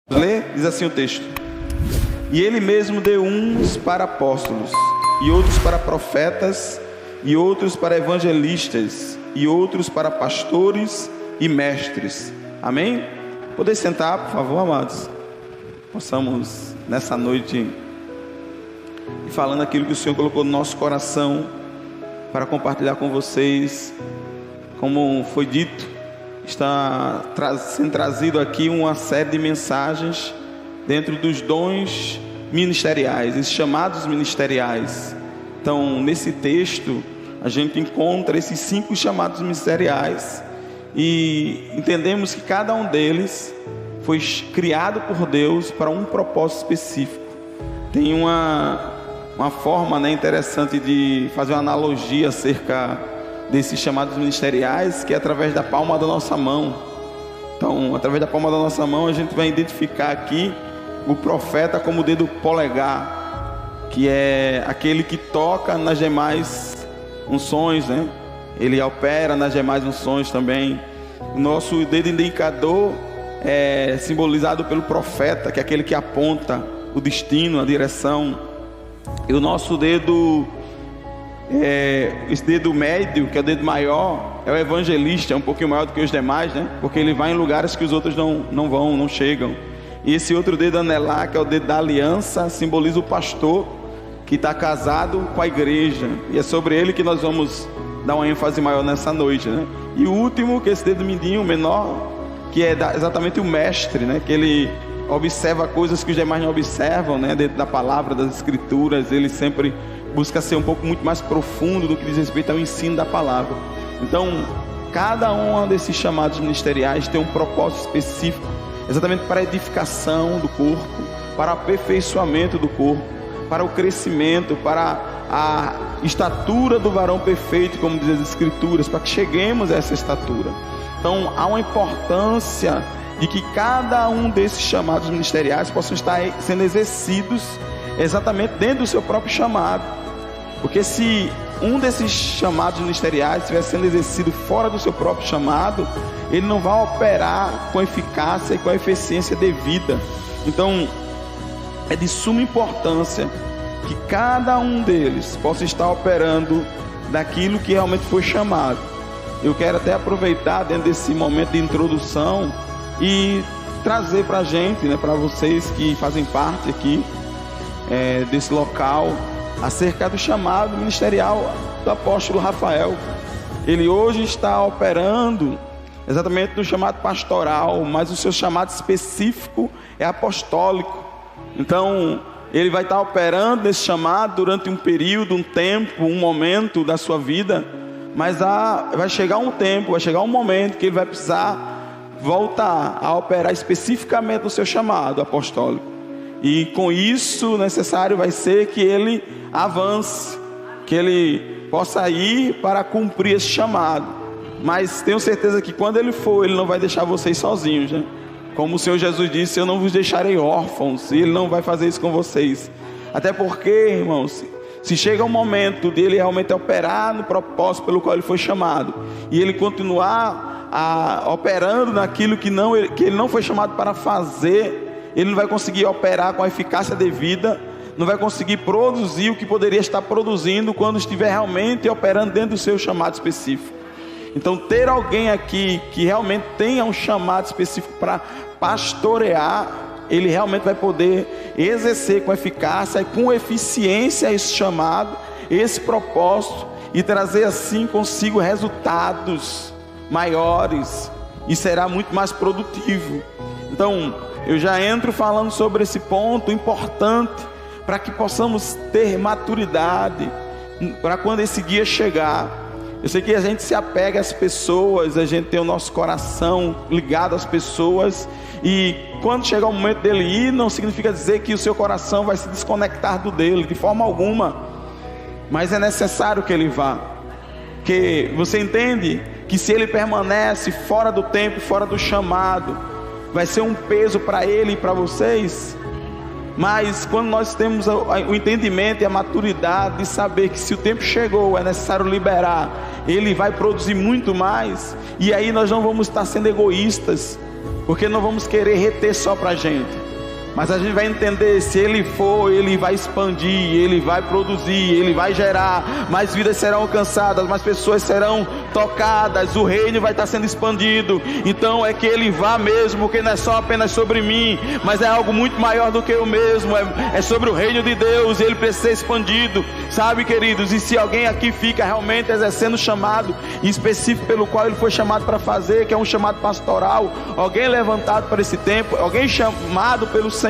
Lê, diz assim o texto: e ele mesmo deu uns para apóstolos, e outros para profetas, e outros para evangelistas, e outros para pastores e mestres. Amém? Poder sentar, por favor, amados. Possamos nessa noite ir falando aquilo que o Senhor colocou no nosso coração para compartilhar com vocês. Como foi dito, está sendo trazido aqui uma série de mensagens dentro dos dons ministeriais, esses chamados ministeriais. Então, nesse texto, a gente encontra esses 5 chamados ministeriais e entendemos que cada um deles foi criado por Deus para um propósito específico. Tem uma forma, interessante de fazer uma analogia acerca desses chamados ministeriais, que é através da palma da nossa mão. Então, através da palma da nossa mão, a gente vai identificar aqui o profeta como o dedo polegar, que é aquele que toca nas demais unções, né? Ele opera nas demais unções também. O nosso dedo indicador é simbolizado pelo profeta, que é aquele que aponta o destino, a direção. E o nosso dedo, esse dedo médio, que é o dedo maior, é o evangelista, é um pouquinho maior do que os demais, né? Porque ele vai em lugares que os outros não vão, não chegam. E esse outro dedo anelar, que é o dedo da aliança, simboliza o pastor que está casado com a igreja. E é sobre ele que nós vamos dar uma ênfase maior nessa noite, né? E o último, que é esse dedo mindinho, menor, que é exatamente o mestre, né? Que ele observa coisas que os demais não observam, né? Dentro da palavra, das escrituras, ele sempre busca ser um pouco muito mais profundo do que diz respeito ao ensino da palavra. Então, cada um desses chamados ministeriais tem um propósito específico, exatamente para a edificação do corpo, para o aperfeiçoamento do corpo, para o crescimento, para a estatura do varão perfeito, como diz as escrituras, para que cheguemos a essa estatura. Então, há uma importância de que cada um desses chamados ministeriais possam estar sendo exercidos exatamente dentro do seu próprio chamado. Porque se um desses chamados ministeriais estiver sendo exercido fora do seu próprio chamado, ele não vai operar com eficácia e com a eficiência devida. Então, é de suma importância que cada um deles possa estar operando daquilo que realmente foi chamado. Eu quero até aproveitar dentro desse momento de introdução e trazer para a gente, para vocês que fazem parte aqui desse local, acerca do chamado ministerial do apóstolo Rafael. Ele hoje está operando exatamente no chamado pastoral, mas o seu chamado específico é apostólico. Então, ele vai estar operando nesse chamado durante um período, um tempo, um momento da sua vida, mas vai chegar um tempo, vai chegar um momento que ele vai precisar voltar a operar especificamente no seu chamado apostólico. E com isso, necessário vai ser que ele avance, que ele possa ir para cumprir esse chamado. Mas tenho certeza que quando ele for, ele não vai deixar vocês sozinhos, né? Como o Senhor Jesus disse: eu não vos deixarei órfãos. E ele não vai fazer isso com vocês. Até porque, irmãos, se chega um momento de ele realmente operar no propósito pelo qual ele foi chamado, e ele continuar operando naquilo que ele não foi chamado para fazer, ele não vai conseguir operar com a eficácia devida, não vai conseguir produzir o que poderia estar produzindo quando estiver realmente operando dentro do seu chamado específico. Então, ter alguém aqui que realmente tenha um chamado específico para pastorear, ele realmente vai poder exercer com eficácia e com eficiência esse chamado, esse propósito, e trazer assim consigo resultados maiores, e será muito mais produtivo. Então, eu já entro falando sobre esse ponto importante, para que possamos ter maturidade, para quando esse dia chegar. Eu sei que a gente se apega às pessoas, a gente tem o nosso coração ligado às pessoas, e quando chegar o momento dele ir, não significa dizer que o seu coração vai se desconectar do dele, de forma alguma, mas é necessário que ele vá, porque você entende que se ele permanece fora do tempo, fora do chamado, vai ser um peso para ele e para vocês. Mas quando nós temos o entendimento e a maturidade de saber que se o tempo chegou, é necessário liberar, ele vai produzir muito mais. E aí nós não vamos estar sendo egoístas, porque não vamos querer reter só para a gente. Mas a gente vai entender, se Ele for, Ele vai expandir, Ele vai produzir, Ele vai gerar, mais vidas serão alcançadas, mais pessoas serão tocadas, o reino vai estar sendo expandido. Então é que Ele vá mesmo, porque não é só apenas sobre mim, mas é algo muito maior do que eu mesmo, é sobre o reino de Deus, e Ele precisa ser expandido, sabe, queridos? E se alguém aqui fica realmente exercendo o chamado específico pelo qual ele foi chamado para fazer, que é um chamado pastoral, alguém levantado para esse tempo, alguém chamado pelo Senhor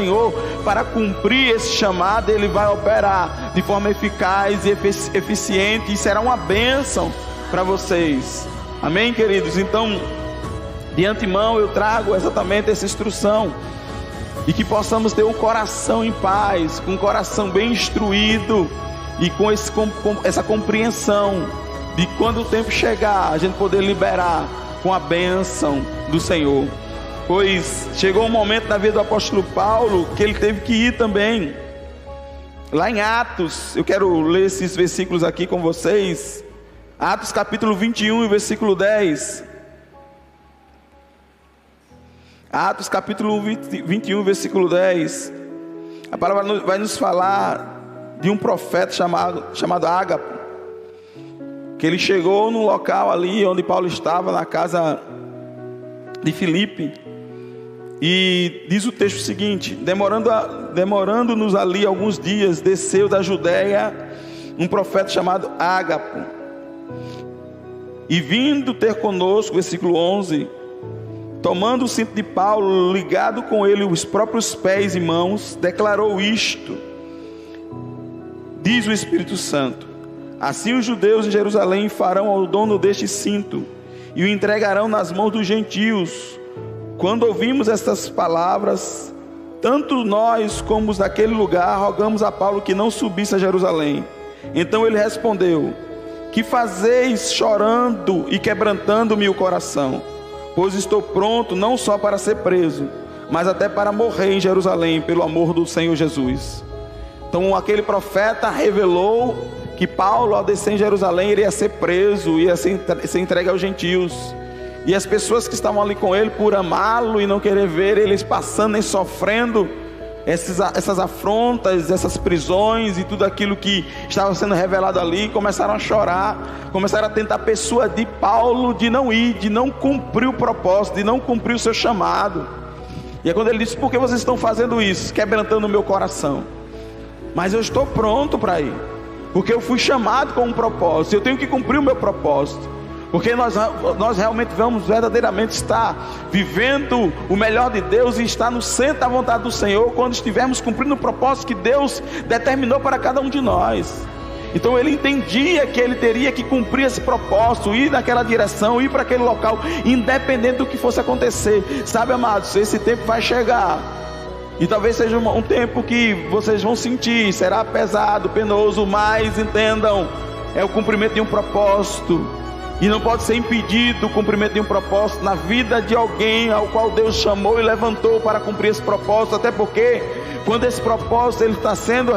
para cumprir esse chamado, Ele vai operar de forma eficaz e eficiente, e será uma bênção para vocês, amém, queridos? Então, de antemão eu trago exatamente essa instrução, e que possamos ter um coração em paz, com um coração bem instruído, e com essa compreensão de quando o tempo chegar, a gente poder liberar com a bênção do Senhor. Pois chegou um momento na vida do apóstolo Paulo que ele teve que ir também. Lá em Atos, eu quero ler esses versículos aqui com vocês. Atos capítulo 21, versículo 10. Atos capítulo 21, versículo 10. A palavra vai nos falar de um profeta chamado Ágapo, que ele chegou no local ali onde Paulo estava, na casa de Filipe. E diz o texto seguinte: demorando-nos ali alguns dias, desceu da Judeia um profeta chamado Ágapo, e vindo ter conosco, versículo 11, tomando o cinto de Paulo, ligado com ele os próprios pés e mãos, declarou isto: diz o Espírito Santo, assim os judeus em Jerusalém farão ao dono deste cinto, e o entregarão nas mãos dos gentios. Quando ouvimos estas palavras, tanto nós como os daquele lugar rogamos a Paulo que não subisse a Jerusalém. Então ele respondeu: que fazeis chorando e quebrantando-me o coração? Pois estou pronto não só para ser preso, mas até para morrer em Jerusalém pelo amor do Senhor Jesus. Então aquele profeta revelou que Paulo, ao descer em Jerusalém, iria ser preso, ia ser entregue aos gentios. E as pessoas que estavam ali com ele, por amá-lo e não querer ver eles passando e sofrendo essas afrontas, essas prisões e tudo aquilo que estava sendo revelado ali, começaram a chorar, começaram a tentar persuadir Paulo de não ir, de não cumprir o propósito, de não cumprir o seu chamado. E é quando ele disse: por que vocês estão fazendo isso? Quebrantando o meu coração. Mas eu estou pronto para ir, porque eu fui chamado com um propósito, eu tenho que cumprir o meu propósito. Porque nós realmente vamos verdadeiramente estar vivendo o melhor de Deus e estar no centro da vontade do Senhor, quando estivermos cumprindo o propósito que Deus determinou para cada um de nós. Então ele entendia que ele teria que cumprir esse propósito, ir naquela direção, ir para aquele local, independente do que fosse acontecer. Sabe, amados, esse tempo vai chegar, e talvez seja um tempo que vocês vão sentir, será pesado, penoso, mas entendam, é o cumprimento de um propósito. E não pode ser impedido o cumprimento de um propósito na vida de alguém ao qual Deus chamou e levantou para cumprir esse propósito. Até porque quando esse propósito ele está sendo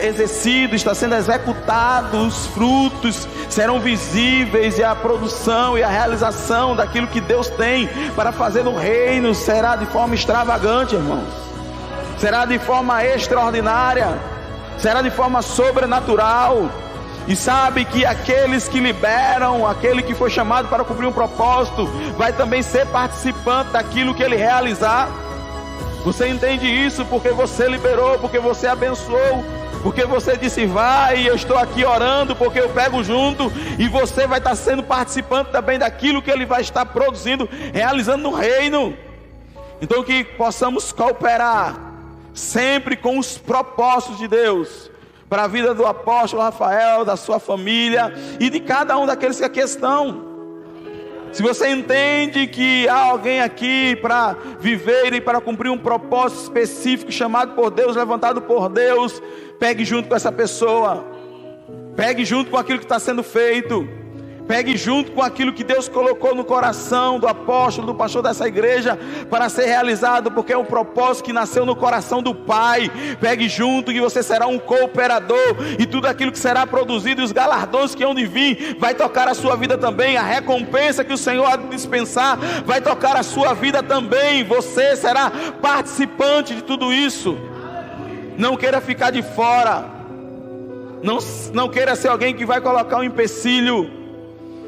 exercido, está sendo executado, os frutos serão visíveis, e a produção e a realização daquilo que Deus tem para fazer no reino será de forma extravagante, irmãos. Será de forma extraordinária, será de forma sobrenatural. E sabe que aqueles que liberam, aquele que foi chamado para cumprir um propósito, vai também ser participante daquilo que ele realizar. Você entende isso? Porque você liberou, porque você abençoou, porque você disse: vai, eu estou aqui orando, porque eu pego junto. E você vai estar sendo participante também daquilo que ele vai estar produzindo, realizando no reino. Então que possamos cooperar sempre com os propósitos de Deus para a vida do apóstolo Rafael, da sua família e de cada um daqueles que aqui estão. Se você entende que há alguém aqui para viver e para cumprir um propósito específico, chamado por Deus, levantado por Deus, pegue junto com essa pessoa, pegue junto com aquilo que está sendo feito, Pegue junto com aquilo que Deus colocou no coração do apóstolo, do pastor dessa igreja, para ser realizado, porque é um propósito que nasceu no coração do Pai. Pegue junto que você será um cooperador, e tudo aquilo que será produzido e os galardões que hão de vir, vai tocar a sua vida também. A recompensa que o Senhor há de dispensar, vai tocar a sua vida também. Você será participante de tudo isso. Não queira ficar de fora, não queira ser alguém que vai colocar um empecilho,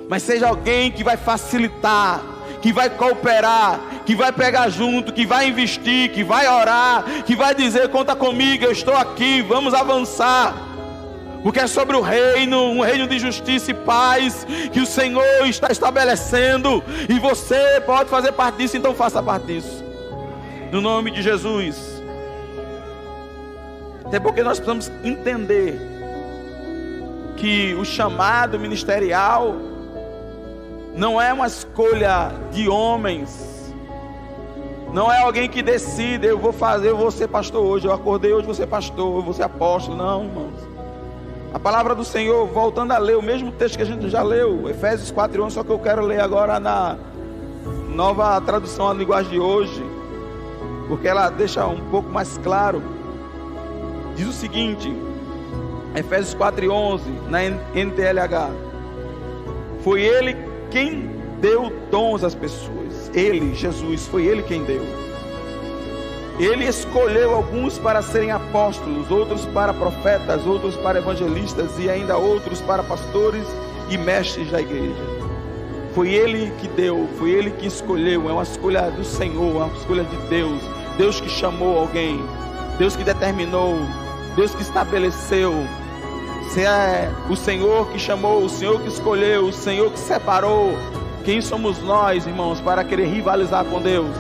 mas seja alguém que vai facilitar, que vai cooperar, que vai pegar junto, que vai investir, que vai orar, que vai dizer: conta comigo, eu estou aqui, vamos avançar. Porque é sobre o reino, um reino de justiça e paz, que o Senhor está estabelecendo, e você pode fazer parte disso. Então faça parte disso, no nome de Jesus. Até porque nós precisamos entender que o chamado ministerial não é uma escolha de homens, não é alguém que decide: eu vou ser pastor hoje, eu acordei hoje, vou ser pastor, eu vou ser apóstolo. Não, irmãos. A palavra do Senhor, voltando a ler o mesmo texto que a gente já leu, Efésios 4:11, só que eu quero ler agora na nova tradução à linguagem de hoje, porque ela deixa um pouco mais claro. Diz o seguinte, Efésios 4:11, na NTLH: foi Ele quem deu dons às pessoas. Ele, Jesus, foi Ele quem deu. Ele escolheu alguns para serem apóstolos, outros para profetas, outros para evangelistas, e ainda outros para pastores e mestres da igreja. Foi Ele que deu, foi Ele que escolheu. É uma escolha do Senhor, é uma escolha de Deus. Deus que chamou alguém, Deus que determinou, Deus que estabeleceu. Se é o Senhor que chamou, o Senhor que escolheu, o Senhor que separou. Quem somos nós, irmãos, para querer rivalizar com Deus?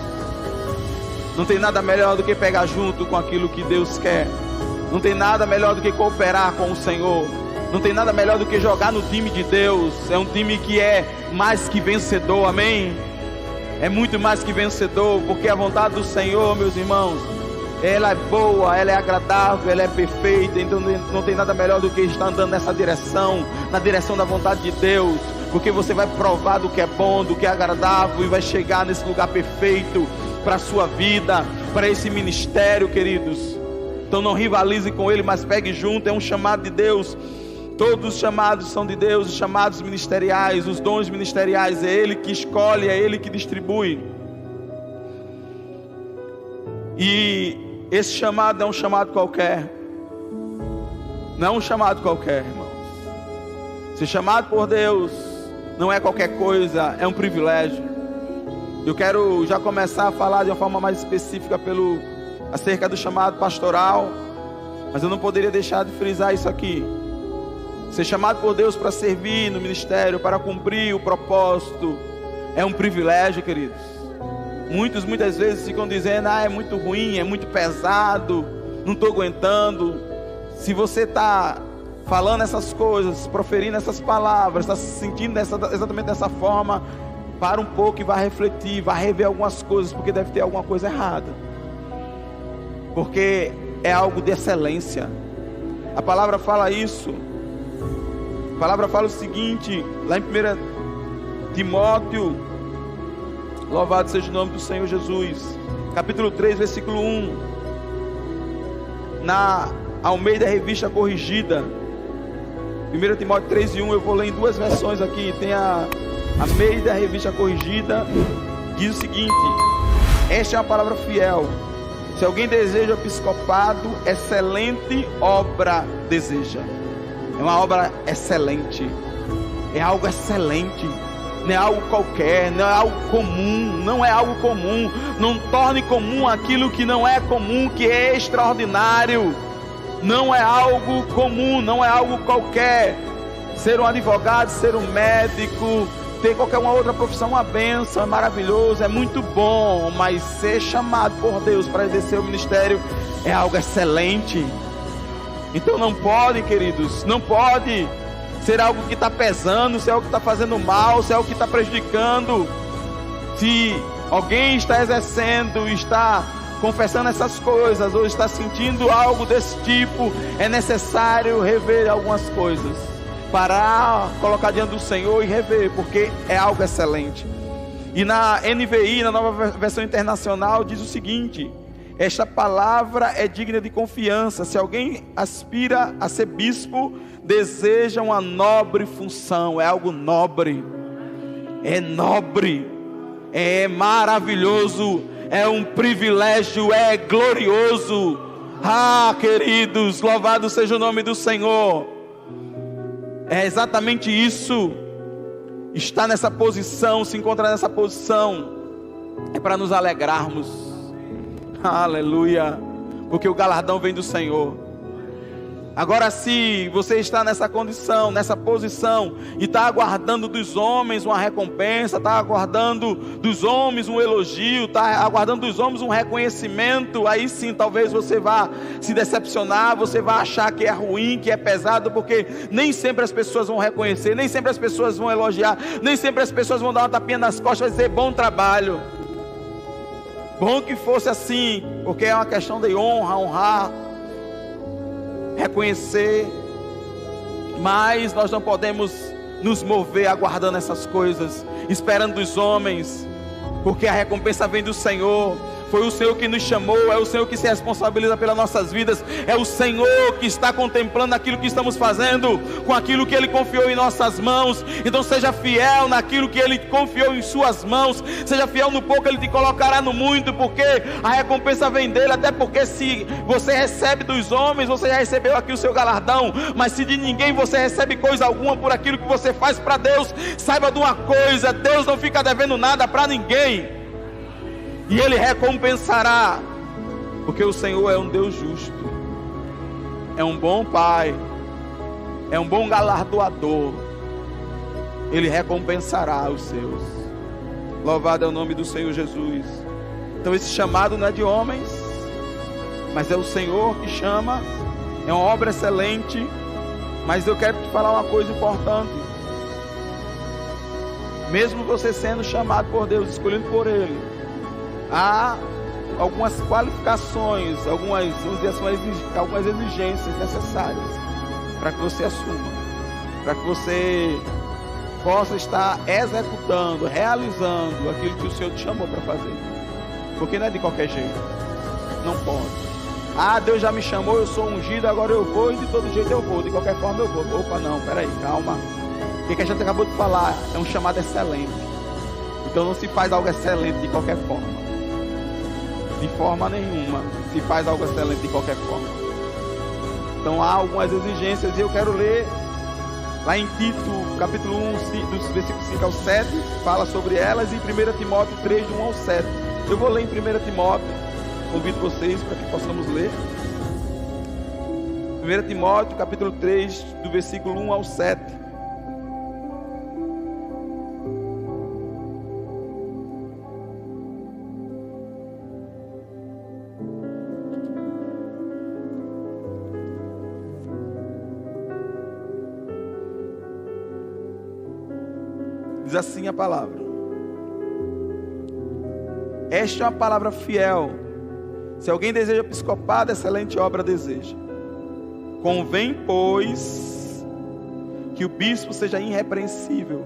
Não tem nada melhor do que pegar junto com aquilo que Deus quer. Não tem nada melhor do que cooperar com o Senhor. Não tem nada melhor do que jogar no time de Deus. É um time que é mais que vencedor, amém? É muito mais que vencedor, porque a vontade do Senhor, meus irmãos, ela é boa, ela é agradável, ela é perfeita. Então não tem nada melhor do que estar andando nessa direção, na direção da vontade de Deus, porque você vai provar do que é bom, do que é agradável, e vai chegar nesse lugar perfeito para a sua vida, para esse ministério, queridos. Então não rivalize com ele, mas pegue junto. É um chamado de Deus. Todos os chamados são de Deus, os chamados ministeriais, os dons ministeriais. É Ele que escolhe, é Ele que distribui. E esse chamado não é um chamado qualquer. Não é um chamado qualquer, irmãos. Ser chamado por Deus não é qualquer coisa, é um privilégio. Eu quero já começar a falar de uma forma mais específica acerca do chamado pastoral, mas eu não poderia deixar de frisar isso aqui. Ser chamado por Deus para servir no ministério, para cumprir o propósito, é um privilégio, queridos. Muitas vezes ficam dizendo: é muito ruim, é muito pesado, não estou aguentando. Se você está falando essas coisas, proferindo essas palavras, está se sentindo exatamente dessa forma, para um pouco e vai refletir, vai rever algumas coisas, porque deve ter alguma coisa errada, porque é algo de excelência. A palavra fala isso. A palavra fala o seguinte, lá em 1 Timóteo, louvado seja o nome do Senhor Jesus, capítulo 3, versículo 1, na Almeida Revista Corrigida. 1 Timóteo 3:1, eu vou ler em duas versões aqui. Tem a Almeida Revista Corrigida, diz o seguinte: esta é uma palavra fiel. Se alguém deseja o episcopado, excelente obra deseja. É uma obra excelente, é algo excelente, não é algo qualquer, não é algo comum, não é algo comum. Não torne comum aquilo que não é comum, que é extraordinário. Não é algo comum, não é algo qualquer. Ser um advogado, ser um médico, ter qualquer uma outra profissão, uma bênção, é maravilhoso, é muito bom, mas ser chamado por Deus para exercer o ministério é algo excelente. Então não pode, queridos, não pode ser algo que está pesando, ser algo que está fazendo mal, ser algo que está prejudicando. Se alguém está exercendo, está confessando essas coisas, ou está sentindo algo desse tipo, é necessário rever algumas coisas. parar, colocar diante do Senhor e rever, porque é algo excelente. E na NVI, na Nova Versão Internacional, diz o seguinte: esta palavra é digna de confiança. Se alguém aspira a ser bispo, deseja uma nobre função. É algo nobre, é nobre, é maravilhoso, é um privilégio, é glorioso. Ah, queridos, louvado seja o nome do Senhor. É exatamente isso. Estar nessa posição, se encontrar nessa posição, é para nos alegrarmos. Aleluia, porque o galardão vem do Senhor. Agora, se você está nessa condição, nessa posição, e está aguardando dos homens uma recompensa, está aguardando dos homens um elogio, está aguardando dos homens um reconhecimento, aí sim talvez você vá se decepcionar, você vai achar que é ruim, que é pesado, porque nem sempre as pessoas vão reconhecer, nem sempre as pessoas vão elogiar, nem sempre as pessoas vão dar uma tapinha nas costas e dizer bom trabalho. Bom que fosse assim, porque é uma questão de honra, honrar, reconhecer, mas nós não podemos nos mover aguardando essas coisas, esperando dos homens, porque a recompensa vem do Senhor. Foi o Senhor que nos chamou, é o Senhor que se responsabiliza pelas nossas vidas, é o Senhor que está contemplando aquilo que estamos fazendo, com aquilo que Ele confiou em nossas mãos. Então seja fiel naquilo que Ele confiou em suas mãos, seja fiel no pouco, Ele te colocará no muito, porque a recompensa vem dEle. Até porque se você recebe dos homens, você já recebeu aqui o seu galardão, mas se de ninguém você recebe coisa alguma por aquilo que você faz para Deus, saiba de uma coisa: Deus não fica devendo nada para ninguém, e Ele recompensará, porque o Senhor é um Deus justo, é um bom Pai, é um bom galardoador. Ele recompensará os seus. Louvado é o nome do Senhor Jesus. Então esse chamado não é de homens, mas é o Senhor que chama. É uma obra excelente. Mas eu quero te falar uma coisa importante: mesmo você sendo chamado por Deus, escolhido por Ele, há algumas qualificações, algumas exigências necessárias para que você assuma, para que você possa estar executando, realizando aquilo que o Senhor te chamou para fazer. Porque não é de qualquer jeito, não pode. Ah, Deus já me chamou, eu sou ungido, agora eu vou e de todo jeito eu vou, de qualquer forma eu vou. Opa, não, peraí, calma. O que a gente acabou de falar é um chamado excelente. Então não se faz algo excelente de qualquer forma. De forma nenhuma se faz algo excelente de qualquer forma. Então há algumas exigências, e eu quero ler lá em Tito, capítulo 1, dos versículos 5 ao 7, fala sobre elas, e 1 Timóteo 3, de 1 ao 7. Eu vou ler em 1 Timóteo, convido vocês para que possamos ler. 1 Timóteo, capítulo 3, do versículo 1 ao 7. Diz assim a palavra: esta é uma palavra fiel. Se alguém deseja episcopado, excelente obra deseja. Convém, pois, que o bispo seja irrepreensível,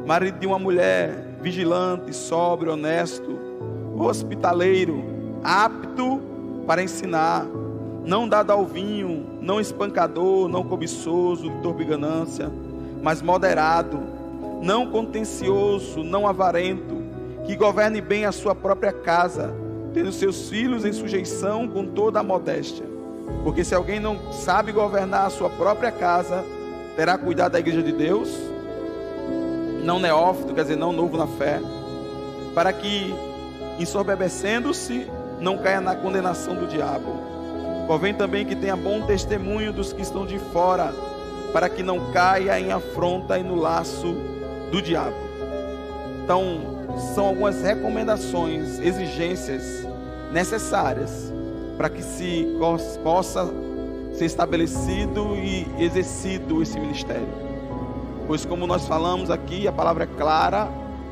marido de uma mulher, vigilante, sóbrio, honesto, hospitaleiro, apto para ensinar, não dado ao vinho, não espancador, não cobiçoso, de torpe ganância, mas moderado, não contencioso, não avarento, que governe bem a sua própria casa, tendo seus filhos em sujeição com toda a modéstia. Porque se alguém não sabe governar a sua própria casa, terá cuidado da igreja de Deus, não neófito, quer dizer, não novo na fé, para que, ensoberbecendo-se, não caia na condenação do diabo. Convém também que tenha bom testemunho dos que estão de fora, para que não caia em afronta e no laço do diabo. Então, são algumas recomendações, exigências necessárias para que se possa ser estabelecido e exercido esse ministério. Pois, como nós falamos aqui, a palavra é clara,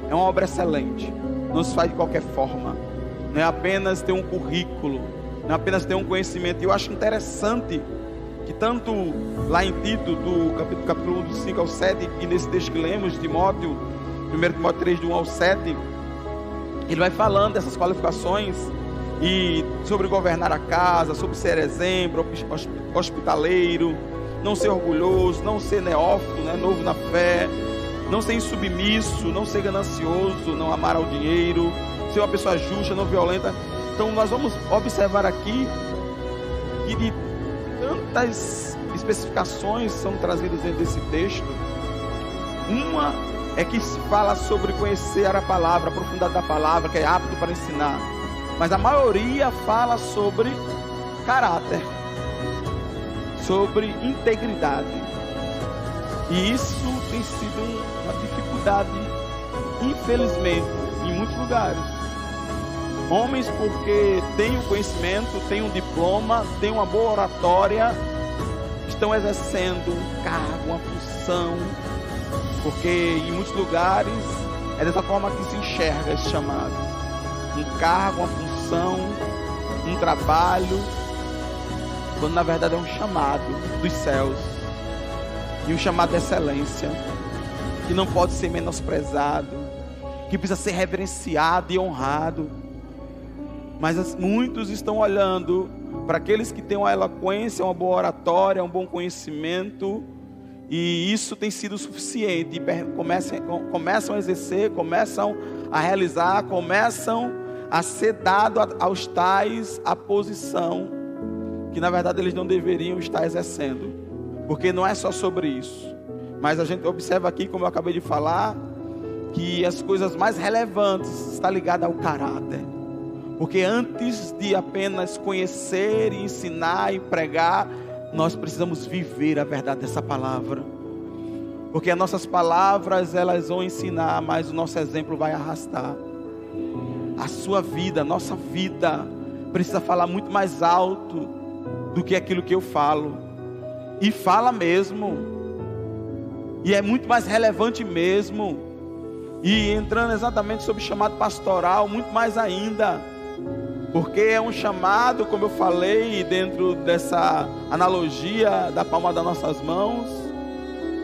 é uma obra excelente, não se faz de qualquer forma, não é apenas ter um currículo, não é apenas ter um conhecimento. E eu acho interessante que tanto lá em Tito, do capítulo 1, do 5 ao 7, e nesse texto que lemos, Timóteo, 1 Timóteo 3, do 1 ao 7, ele vai falando dessas qualificações, e sobre governar a casa, sobre ser exemplo, hospitaleiro, não ser orgulhoso, não ser neófito, né, novo na fé, não ser insubmisso, não ser ganancioso, não amar ao dinheiro, ser uma pessoa justa, não violenta. Então nós vamos observar aqui que de tantas especificações são trazidas dentro desse texto, uma é que se fala sobre conhecer a palavra, a profundidade da palavra, que é apto para ensinar, mas a maioria fala sobre caráter, sobre integridade, e isso tem sido uma dificuldade, infelizmente, em muitos lugares. Homens, porque têm o conhecimento, têm um diploma, têm uma boa oratória, estão exercendo um cargo, uma função, porque em muitos lugares é dessa forma que se enxerga esse chamado: um cargo, uma função, um trabalho, quando na verdade é um chamado dos céus, e um chamado de excelência, que não pode ser menosprezado, que precisa ser reverenciado e honrado. Mas muitos estão olhando para aqueles que têm uma eloquência, uma boa oratória, um bom conhecimento, e isso tem sido suficiente, e começam a exercer, começam a realizar, começam a ser dado aos tais a posição que na verdade eles não deveriam estar exercendo, porque não é só sobre isso. Mas a gente observa aqui, como eu acabei de falar, que as coisas mais relevantes estão ligadas ao caráter. Porque antes de apenas conhecer, ensinar e pregar, nós precisamos viver a verdade dessa palavra. Porque as nossas palavras, elas vão ensinar, mas o nosso exemplo vai arrastar. A sua vida, a nossa vida, precisa falar muito mais alto do que aquilo que eu falo. E fala mesmo. E é muito mais relevante mesmo. E entrando exatamente sobre o chamado pastoral, muito mais ainda. Porque é um chamado, como eu falei, dentro dessa analogia da palma das nossas mãos,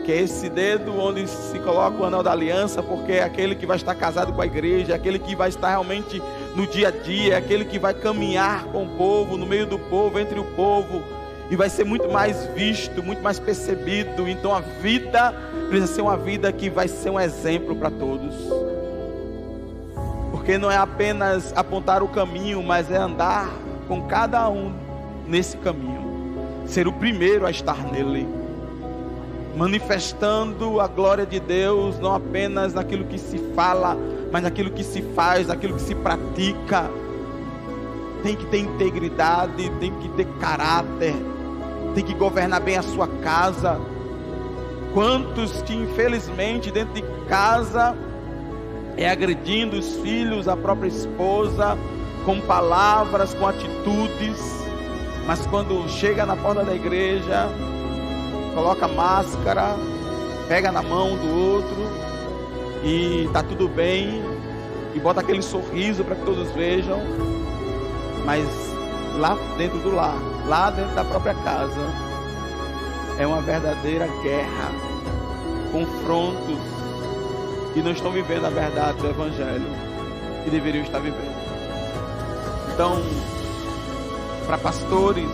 que é esse dedo onde se coloca o anel da aliança, porque é aquele que vai estar casado com a igreja, é aquele que vai estar realmente no dia a dia, é aquele que vai caminhar com o povo, no meio do povo, entre o povo, e vai ser muito mais visto, muito mais percebido. Então a vida precisa ser uma vida que vai ser um exemplo para todos. Porque não é apenas apontar o caminho, mas é andar com cada um nesse caminho. Ser o primeiro a estar nele. Manifestando a glória de Deus, não apenas naquilo que se fala, mas naquilo que se faz, naquilo que se pratica. Tem que ter integridade, tem que ter caráter, tem que governar bem a sua casa. Quantos que infelizmente dentro de casa é agredindo os filhos, a própria esposa, com palavras, com atitudes, mas quando chega na porta da igreja, coloca máscara, pega na mão do outro e está tudo bem, e bota aquele sorriso para que todos vejam, mas lá dentro do lar, lá dentro da própria casa, é uma verdadeira guerra, confrontos, que não estão vivendo a verdade do Evangelho, que deveriam estar vivendo. Então, para pastores,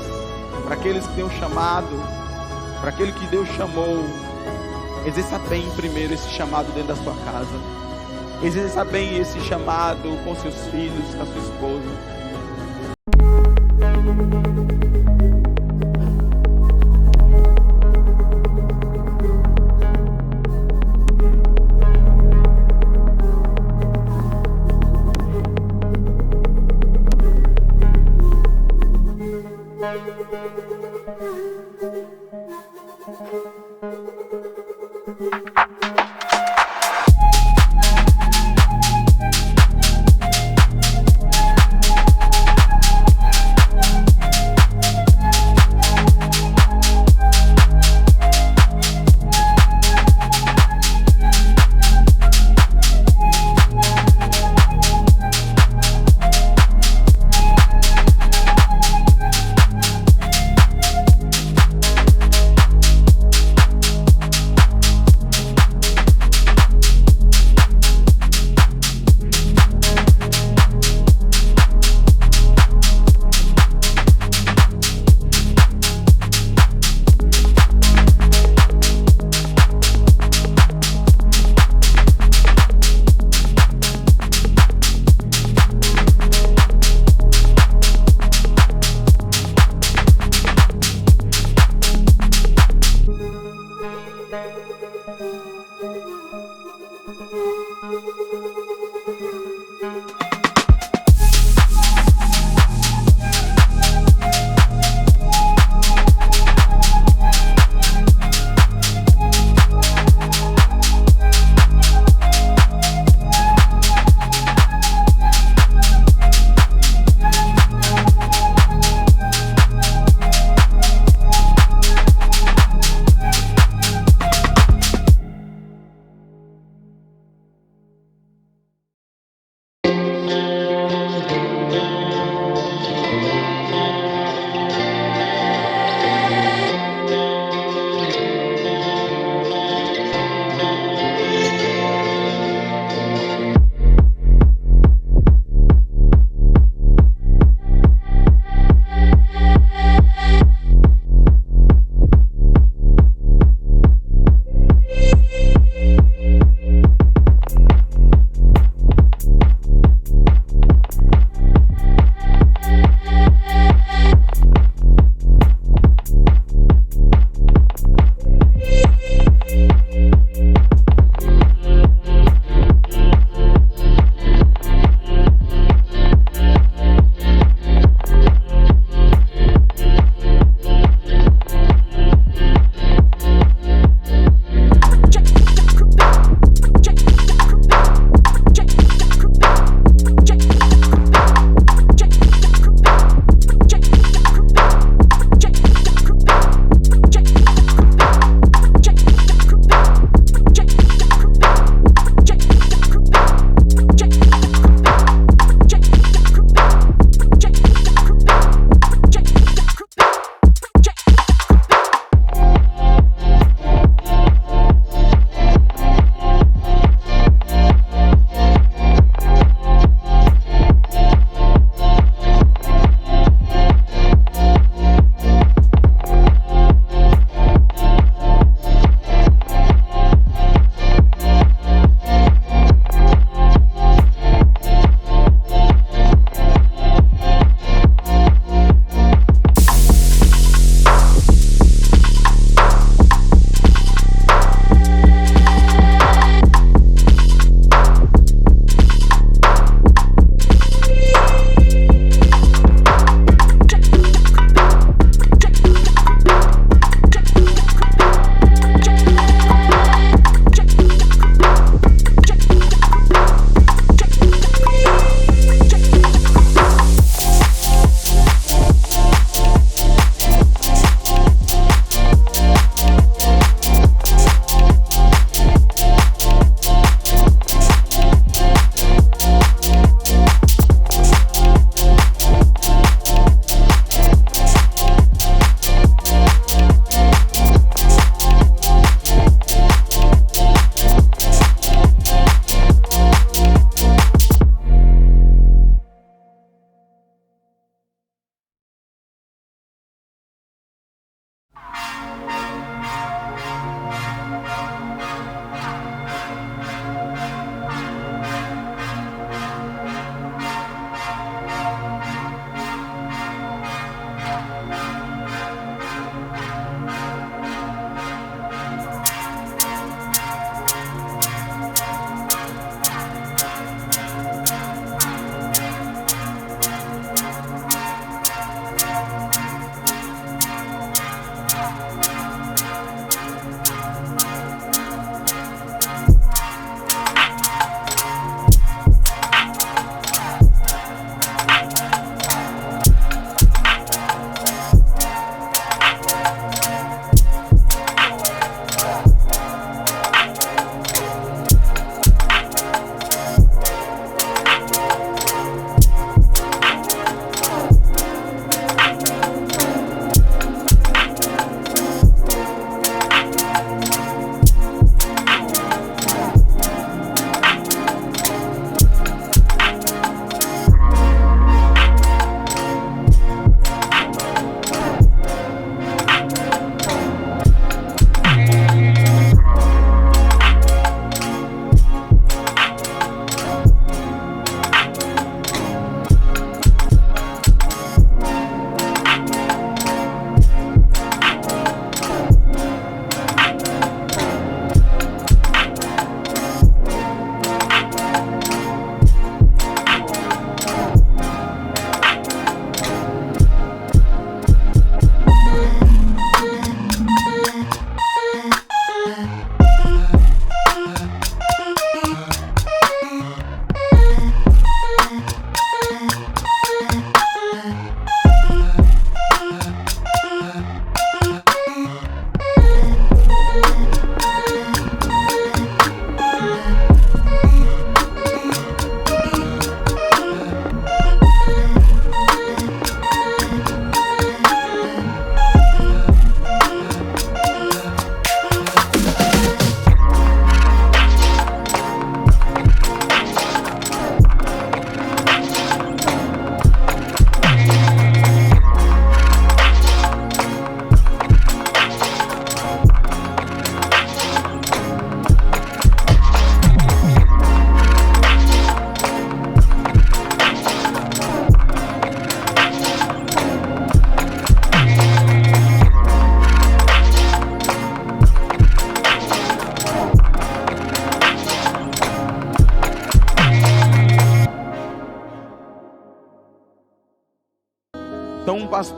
para aqueles que têm um chamado, para aquele que Deus chamou, exerça bem primeiro esse chamado dentro da sua casa, exerça bem esse chamado com seus filhos, com a sua esposa.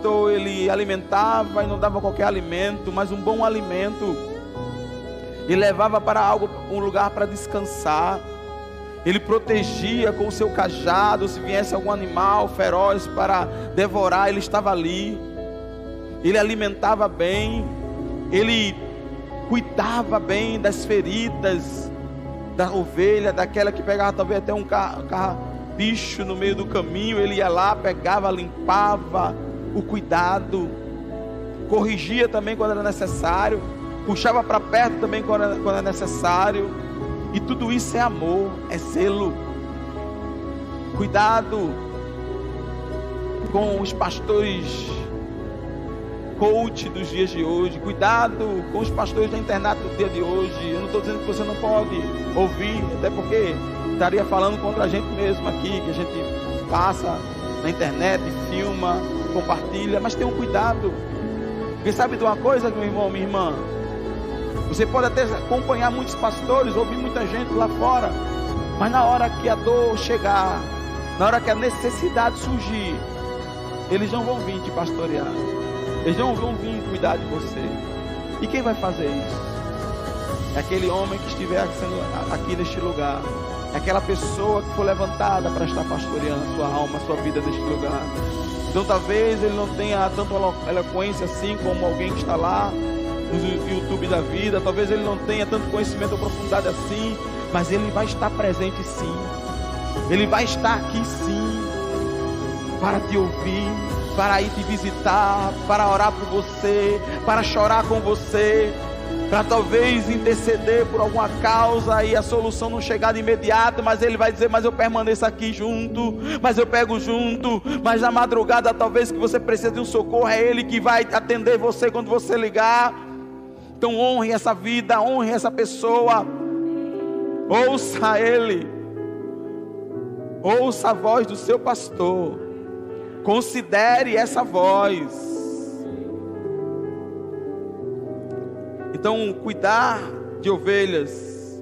pastor, ele alimentava e não dava qualquer alimento, mas um bom alimento. Ele levava para um lugar para descansar. Ele protegia com o seu cajado, se viesse algum animal feroz para devorar, ele estava ali. Ele alimentava bem, ele cuidava bem das feridas da ovelha, daquela que pegava talvez até um bicho no meio do caminho. Ele ia lá, pegava, limpava, o cuidado, corrigia também quando era necessário, puxava para perto também quando era necessário. E tudo isso é amor, é zelo. Cuidado com os pastores coach dos dias de hoje. Cuidado com os pastores da internet do dia de hoje. Eu não estou dizendo que você não pode ouvir, até porque estaria falando contra a gente mesmo aqui, que a gente passa na internet, filma, compartilha, mas tenha um cuidado. Porque sabe de uma coisa, meu irmão, minha irmã? Você pode até acompanhar muitos pastores, ouvir muita gente lá fora, mas na hora que a dor chegar, na hora que a necessidade surgir, eles não vão vir te pastorear, eles não vão vir cuidar de você. E quem vai fazer isso? É aquele homem que estiver aqui neste lugar, é aquela pessoa que foi levantada para estar pastoreando a sua alma, a sua vida neste lugar. Então talvez ele não tenha tanta eloquência assim como alguém que está lá no YouTube da vida, talvez ele não tenha tanto conhecimento ou profundidade assim, mas ele vai estar presente sim, ele vai estar aqui sim, para te ouvir, para ir te visitar, para orar por você, para chorar com você, para talvez interceder por alguma causa e a solução não chegar de imediato, mas ele vai dizer: mas eu permaneço aqui junto, mas eu pego junto, mas na madrugada talvez que você precise de um socorro, é ele que vai atender você quando você ligar. Então honre essa vida, honre essa pessoa, ouça ele, ouça a voz do seu pastor, considere essa voz. Então cuidar de ovelhas,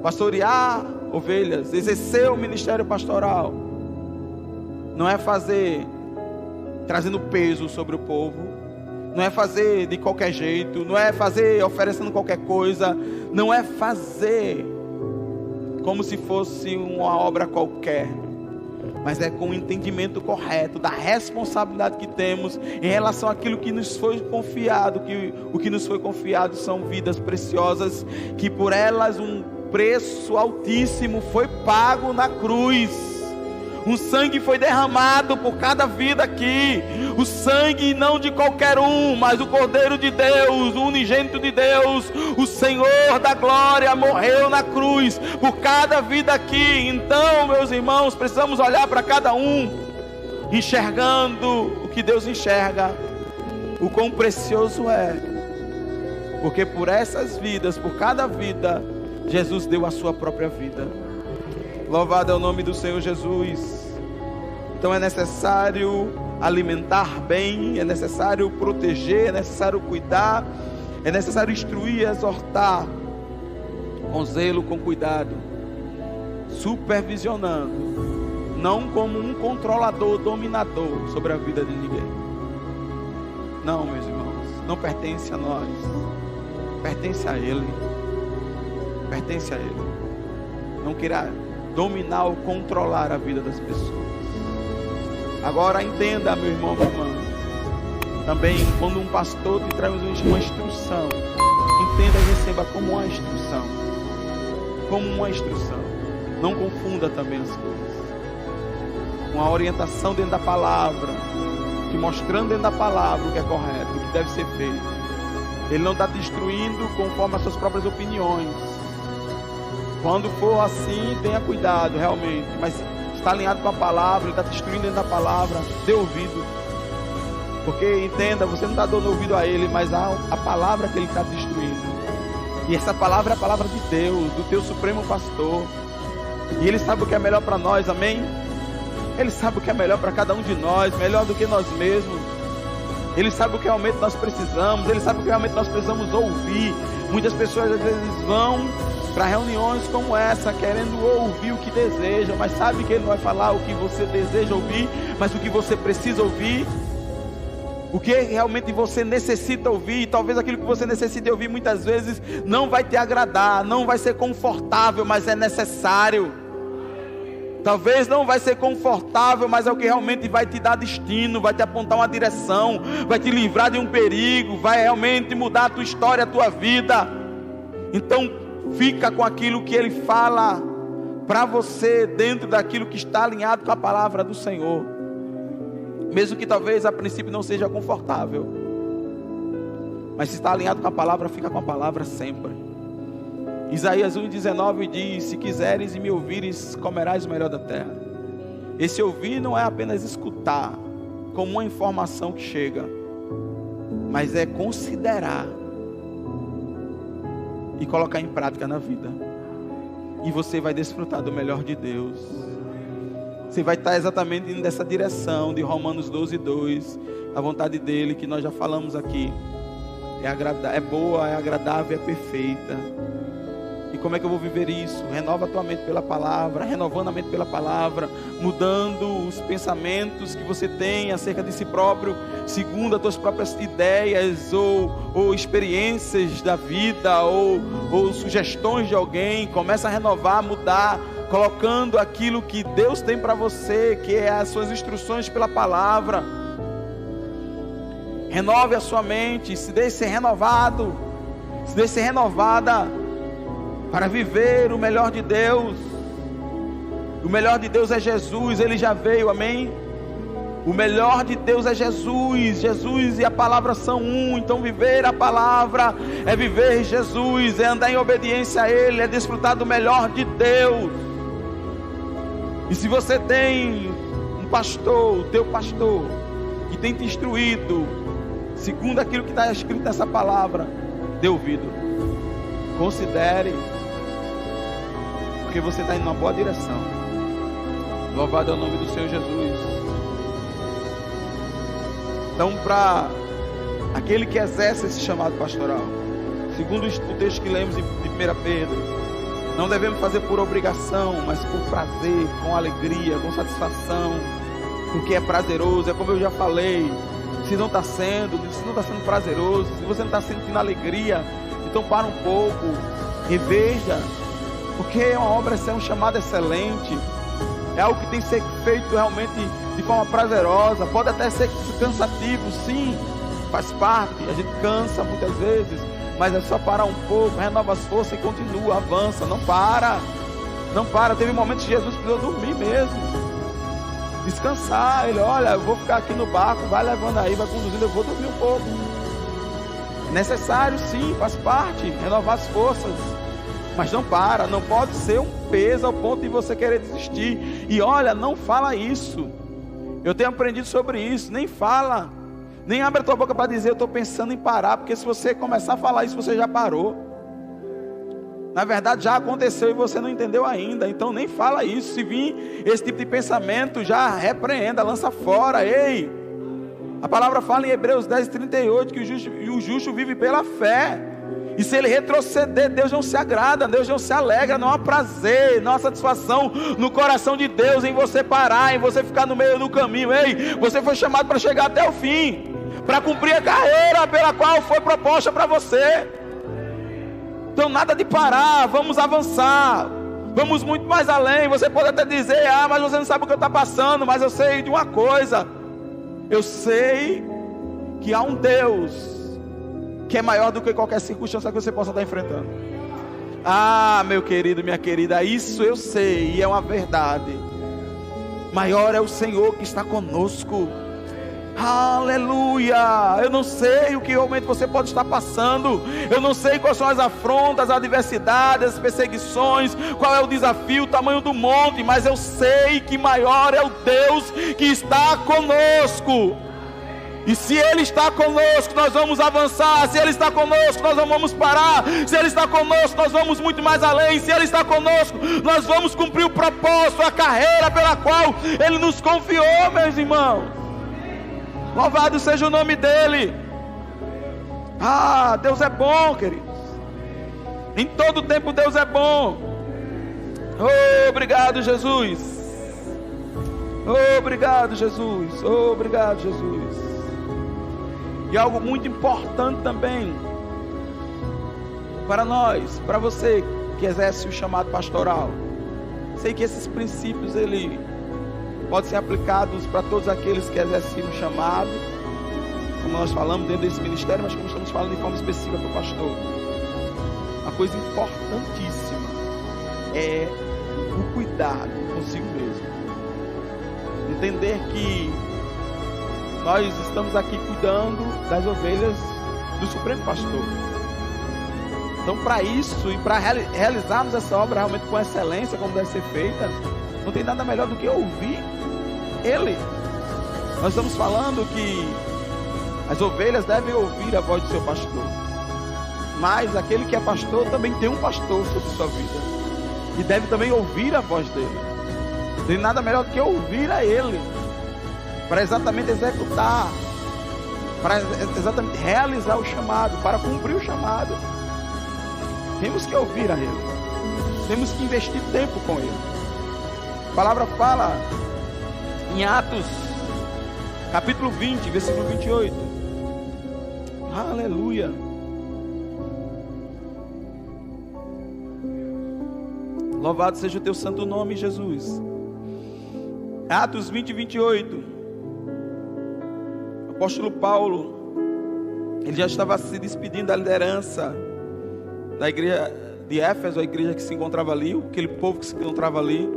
pastorear ovelhas, exercer o ministério pastoral, não é fazer trazendo peso sobre o povo, não é fazer de qualquer jeito, não é fazer oferecendo qualquer coisa, não é fazer como se fosse uma obra qualquer, mas é com o entendimento correto da responsabilidade que temos em relação àquilo que nos foi confiado, que o que nos foi confiado são vidas preciosas, que por elas um preço altíssimo foi pago na cruz. Um sangue foi derramado por cada vida aqui. O sangue não de qualquer um, mas do Cordeiro de Deus, o unigênito de Deus, o Senhor da glória, morreu na cruz por cada vida aqui. Então, meus irmãos, precisamos olhar para cada um, enxergando o que Deus enxerga, o quão precioso é, porque por essas vidas, por cada vida, Jesus deu a sua própria vida. Louvado é o nome do Senhor Jesus. Então é necessário alimentar bem, é necessário proteger, é necessário cuidar, é necessário instruir, exortar com zelo, com cuidado, supervisionando, não como um controlador, dominador sobre a vida de ninguém. Não, meus irmãos, não pertence a nós, pertence a Ele, pertence a Ele. Não queira dominar ou controlar a vida das pessoas. Agora entenda, meu irmão, minha irmã, também quando um pastor te traz uma instrução, entenda e receba como uma instrução, como uma instrução. Não confunda também as coisas. Uma orientação dentro da palavra, te mostrando dentro da palavra o que é correto, o que deve ser feito. Ele não está destruindo conforme as suas próprias opiniões. Quando for assim, tenha cuidado realmente, mas está alinhado com a palavra, ele está destruindo dentro da palavra, dê ouvido, porque entenda, você não está dando ouvido a ele, mas a palavra que ele está destruindo, e essa palavra é a palavra de Deus, do teu supremo pastor, e ele sabe o que é melhor para nós, amém? Ele sabe o que é melhor para cada um de nós, melhor do que nós mesmos. Ele sabe o que realmente nós precisamos, ele sabe o que realmente nós precisamos ouvir. Muitas pessoas às vezes vão para reuniões como essa, querendo ouvir o que desejam, mas sabe que ele não vai falar o que você deseja ouvir, mas o que você precisa ouvir. o que realmente você necessita ouvir. Talvez aquilo que você necessita ouvir muitas vezes não vai te agradar, não vai ser confortável, mas é necessário. Talvez não vai ser confortável, mas é o que realmente vai te dar destino, vai te apontar uma direção, vai te livrar de um perigo, vai realmente mudar a tua história, a tua vida. Então fica com aquilo que Ele fala para você, dentro daquilo que está alinhado com a palavra do Senhor, mesmo que talvez a princípio não seja confortável, mas se está alinhado com a palavra, fica com a palavra sempre. Isaías 1,19 diz: se quiseres e me ouvires, comerás o melhor da terra. Esse ouvir não é apenas escutar como uma informação que chega, mas é considerar e colocar em prática na vida. E você vai desfrutar do melhor de Deus. Você vai estar exatamente indo nessa direção de Romanos 12:2. A vontade dele, que nós já falamos aqui, é boa, é agradável, é perfeita. E como é que eu vou viver isso? Renova a tua mente pela palavra, renovando a mente pela palavra, mudando os pensamentos que você tem acerca de si próprio, segundo as tuas próprias ideias ou experiências da vida, ou sugestões de alguém. Começa a renovar, mudar, colocando aquilo que Deus tem para você, que é as suas instruções pela palavra. Renove a sua mente, se deixe ser renovado, se deixe ser renovada, para viver o melhor de Deus. O melhor de Deus é Jesus, Ele já veio, amém? O melhor de Deus é Jesus. Jesus e a palavra são um. Então viver a palavra é viver Jesus, é andar em obediência a Ele, é desfrutar do melhor de Deus. E se você tem um pastor, o teu pastor, que tem te instruído segundo aquilo que está escrito nessa palavra, dê ouvido, considere, porque você está indo numa boa direção. Louvado é o nome do Senhor Jesus. Então, para aquele que exerce esse chamado pastoral, segundo o texto que lemos de 1 Pedro, não devemos fazer por obrigação, mas por prazer, com alegria, com satisfação, porque é prazeroso. É como eu já falei, se não está sendo prazeroso, se você não está sentindo alegria, então para um pouco, reveja, porque é uma obra, é um chamado excelente, é algo que tem que ser feito realmente de forma prazerosa. Pode até ser cansativo, sim, faz parte, a gente cansa muitas vezes, mas é só parar um pouco, renova as forças e continua, avança, não para. Teve momentos que Jesus precisou dormir mesmo, descansar. Ele: olha, eu vou ficar aqui no barco, vai levando aí, vai conduzindo, eu vou dormir um pouco. É necessário, sim, faz parte, renovar as forças, mas não para, não pode ser um peso ao ponto de você querer desistir. E olha, não fala isso, eu tenho aprendido sobre isso. Nem fala, nem abre a tua boca para dizer eu estou pensando em parar, porque se você começar a falar isso, você já parou. Na verdade já aconteceu e você não entendeu ainda. Então nem fala isso. Se vir esse tipo de pensamento, já repreenda, lança fora. Ei, a palavra fala em Hebreus 10:38 que o justo vive pela fé. E se ele retroceder, Deus não se agrada, Deus não se alegra, não há prazer, não há satisfação no coração de Deus em você parar, em você ficar no meio do caminho. Ei, você foi chamado para chegar até o fim, para cumprir a carreira pela qual foi proposta para você. Então nada de parar, vamos avançar, vamos muito mais além. Você pode até dizer: ah, mas você não sabe o que está passando. Mas eu sei de uma coisa, eu sei que há um Deus que é maior do que qualquer circunstância que você possa estar enfrentando. Ah, meu querido, minha querida, isso eu sei e é uma verdade. Maior é o Senhor que está conosco. Aleluia. Eu não sei o que realmente você pode estar passando, eu não sei quais são as afrontas, as adversidades, as perseguições, qual é o desafio, o tamanho do monte, mas eu sei que maior é o Deus que está conosco. E se Ele está conosco, nós vamos avançar. Se Ele está conosco, nós não vamos parar. Se Ele está conosco, nós vamos muito mais além. Se Ele está conosco, nós vamos cumprir o propósito, a carreira pela qual Ele nos confiou, meus irmãos. Louvado seja o nome dEle. Ah, Deus é bom, queridos. Em todo tempo Deus é bom. Oh, obrigado, Jesus. Oh, obrigado, Jesus. Oh, obrigado, Jesus. E algo muito importante também para nós, para você que exerce o chamado pastoral. Sei que esses princípios ele podem ser aplicados para todos aqueles que exercem o chamado, como nós falamos dentro desse ministério, mas como estamos falando de forma específica para o pastor. Uma coisa importantíssima é o cuidado consigo mesmo. Entender que nós estamos aqui cuidando das ovelhas do Supremo Pastor. Então, para isso e para realizarmos essa obra realmente com excelência, como deve ser feita, não tem nada melhor do que ouvir Ele. Nós estamos falando que as ovelhas devem ouvir a voz do seu pastor, mas aquele que é pastor também tem um pastor sobre sua vida e deve também ouvir a voz dele. Não tem nada melhor do que ouvir a Ele, para exatamente executar, para exatamente realizar o chamado, para cumprir o chamado. Temos que ouvir a Ele, temos que investir tempo com Ele. A palavra fala em Atos, capítulo 20, versículo 28. Aleluia. Louvado seja o teu santo nome, Jesus. Atos 20, 28. O apóstolo Paulo, ele já estava se despedindo da liderança da igreja de Éfeso, a igreja que se encontrava ali, aquele povo que se encontrava ali.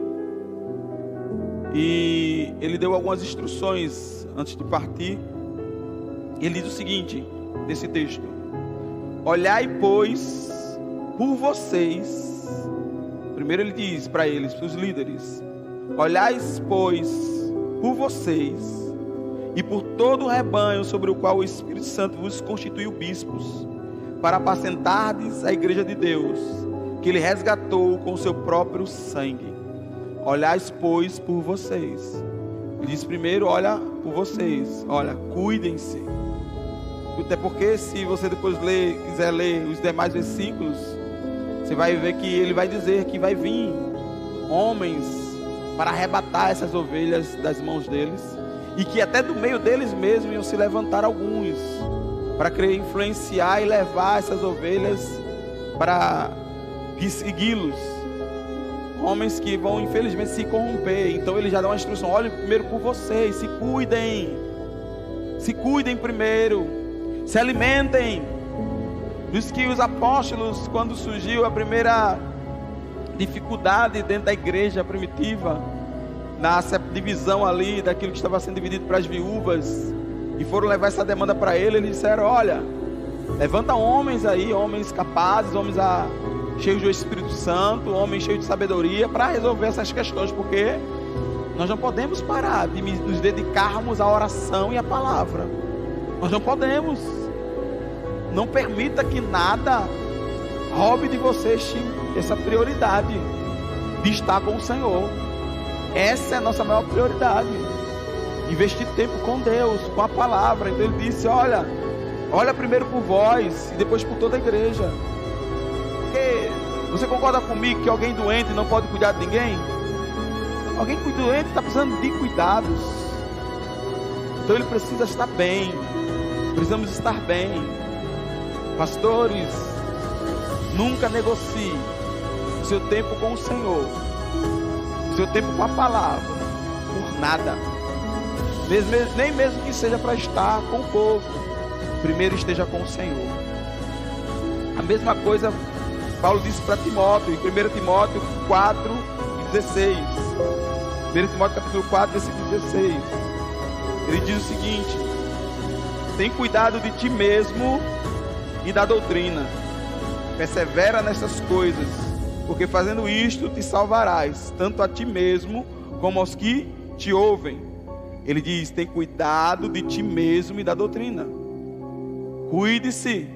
E ele deu algumas instruções antes de partir. Ele diz o seguinte, nesse texto: olhai, pois, por vocês. Primeiro ele diz para eles, para os líderes: olhai, pois, por vocês e por todo o rebanho sobre o qual o Espírito Santo vos constituiu bispos, para apacentardes a igreja de Deus, que Ele resgatou com o seu próprio sangue. Olhais, pois, por vocês. Ele diz primeiro, olha por vocês. Olha, cuidem-se. Até porque se você depois quiser ler os demais versículos, você vai ver que ele vai dizer que vai vir homens para arrebatar essas ovelhas das mãos deles, e que até do meio deles mesmos iam se levantar alguns para querer influenciar e levar essas ovelhas para segui-los. Homens que vão infelizmente se corromper. Então ele já dá uma instrução: olhem primeiro por vocês, se cuidem primeiro, se alimentem. Diz que os apóstolos, quando surgiu a primeira dificuldade dentro da igreja primitiva, na divisão ali daquilo que estava sendo dividido para as viúvas, e foram levar essa demanda para ele, eles disseram: olha, levanta homens aí, homens capazes, homens cheios do Espírito Santo, homens cheios de sabedoria, para resolver essas questões, porque nós não podemos parar de nos dedicarmos à oração e à palavra. Nós não podemos. Não permita que nada roube de você essa prioridade de estar com o Senhor. Essa é a nossa maior prioridade. Investir tempo com Deus, com a palavra. Então ele disse: olha primeiro por vós e depois por toda a igreja. Porque você concorda comigo que alguém doente não pode cuidar de ninguém? Alguém doente está precisando de cuidados. Então ele precisa estar bem. Precisamos estar bem. Pastores, nunca negocie o seu tempo com o Senhor, o seu tempo com a palavra, por nada. Nem mesmo que seja para estar com o povo, primeiro esteja com o Senhor. A mesma coisa Paulo disse para Timóteo, em 1 Timóteo 4, 16. 1 Timóteo capítulo 4, versículo 16. Ele diz o seguinte: tem cuidado de ti mesmo e da doutrina, persevera nessas coisas, porque fazendo isto te salvarás, tanto a ti mesmo como aos que te ouvem. Ele diz: tem cuidado de ti mesmo e da doutrina. Cuide-se,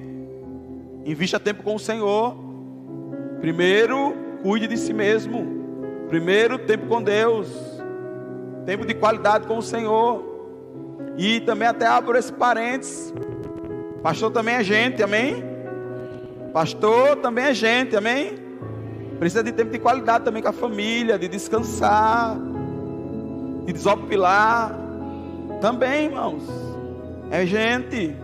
invista tempo com o Senhor. Primeiro, cuide de si mesmo. Primeiro, tempo com Deus, tempo de qualidade com o Senhor. E também até abro esse parênteses: pastor também é gente, amém? Pastor também é gente, amém? Precisa de tempo de qualidade também com a família, de descansar, de desopilar. Também, irmãos, é gente.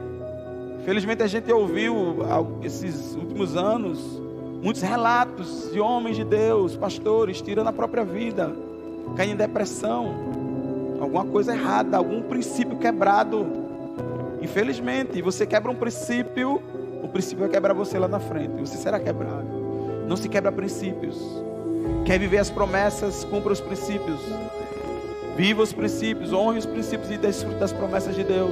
Infelizmente a gente ouviu, esses últimos anos, muitos relatos de homens de Deus, pastores, tirando a própria vida, caindo em depressão, alguma coisa errada, algum princípio quebrado. Infelizmente, você quebra um princípio, o princípio vai quebrar você lá na frente, você será quebrado. Não se quebra princípios. Quer viver as promessas, cumpra os princípios. Viva os princípios, honre os princípios e desfrute das promessas de Deus.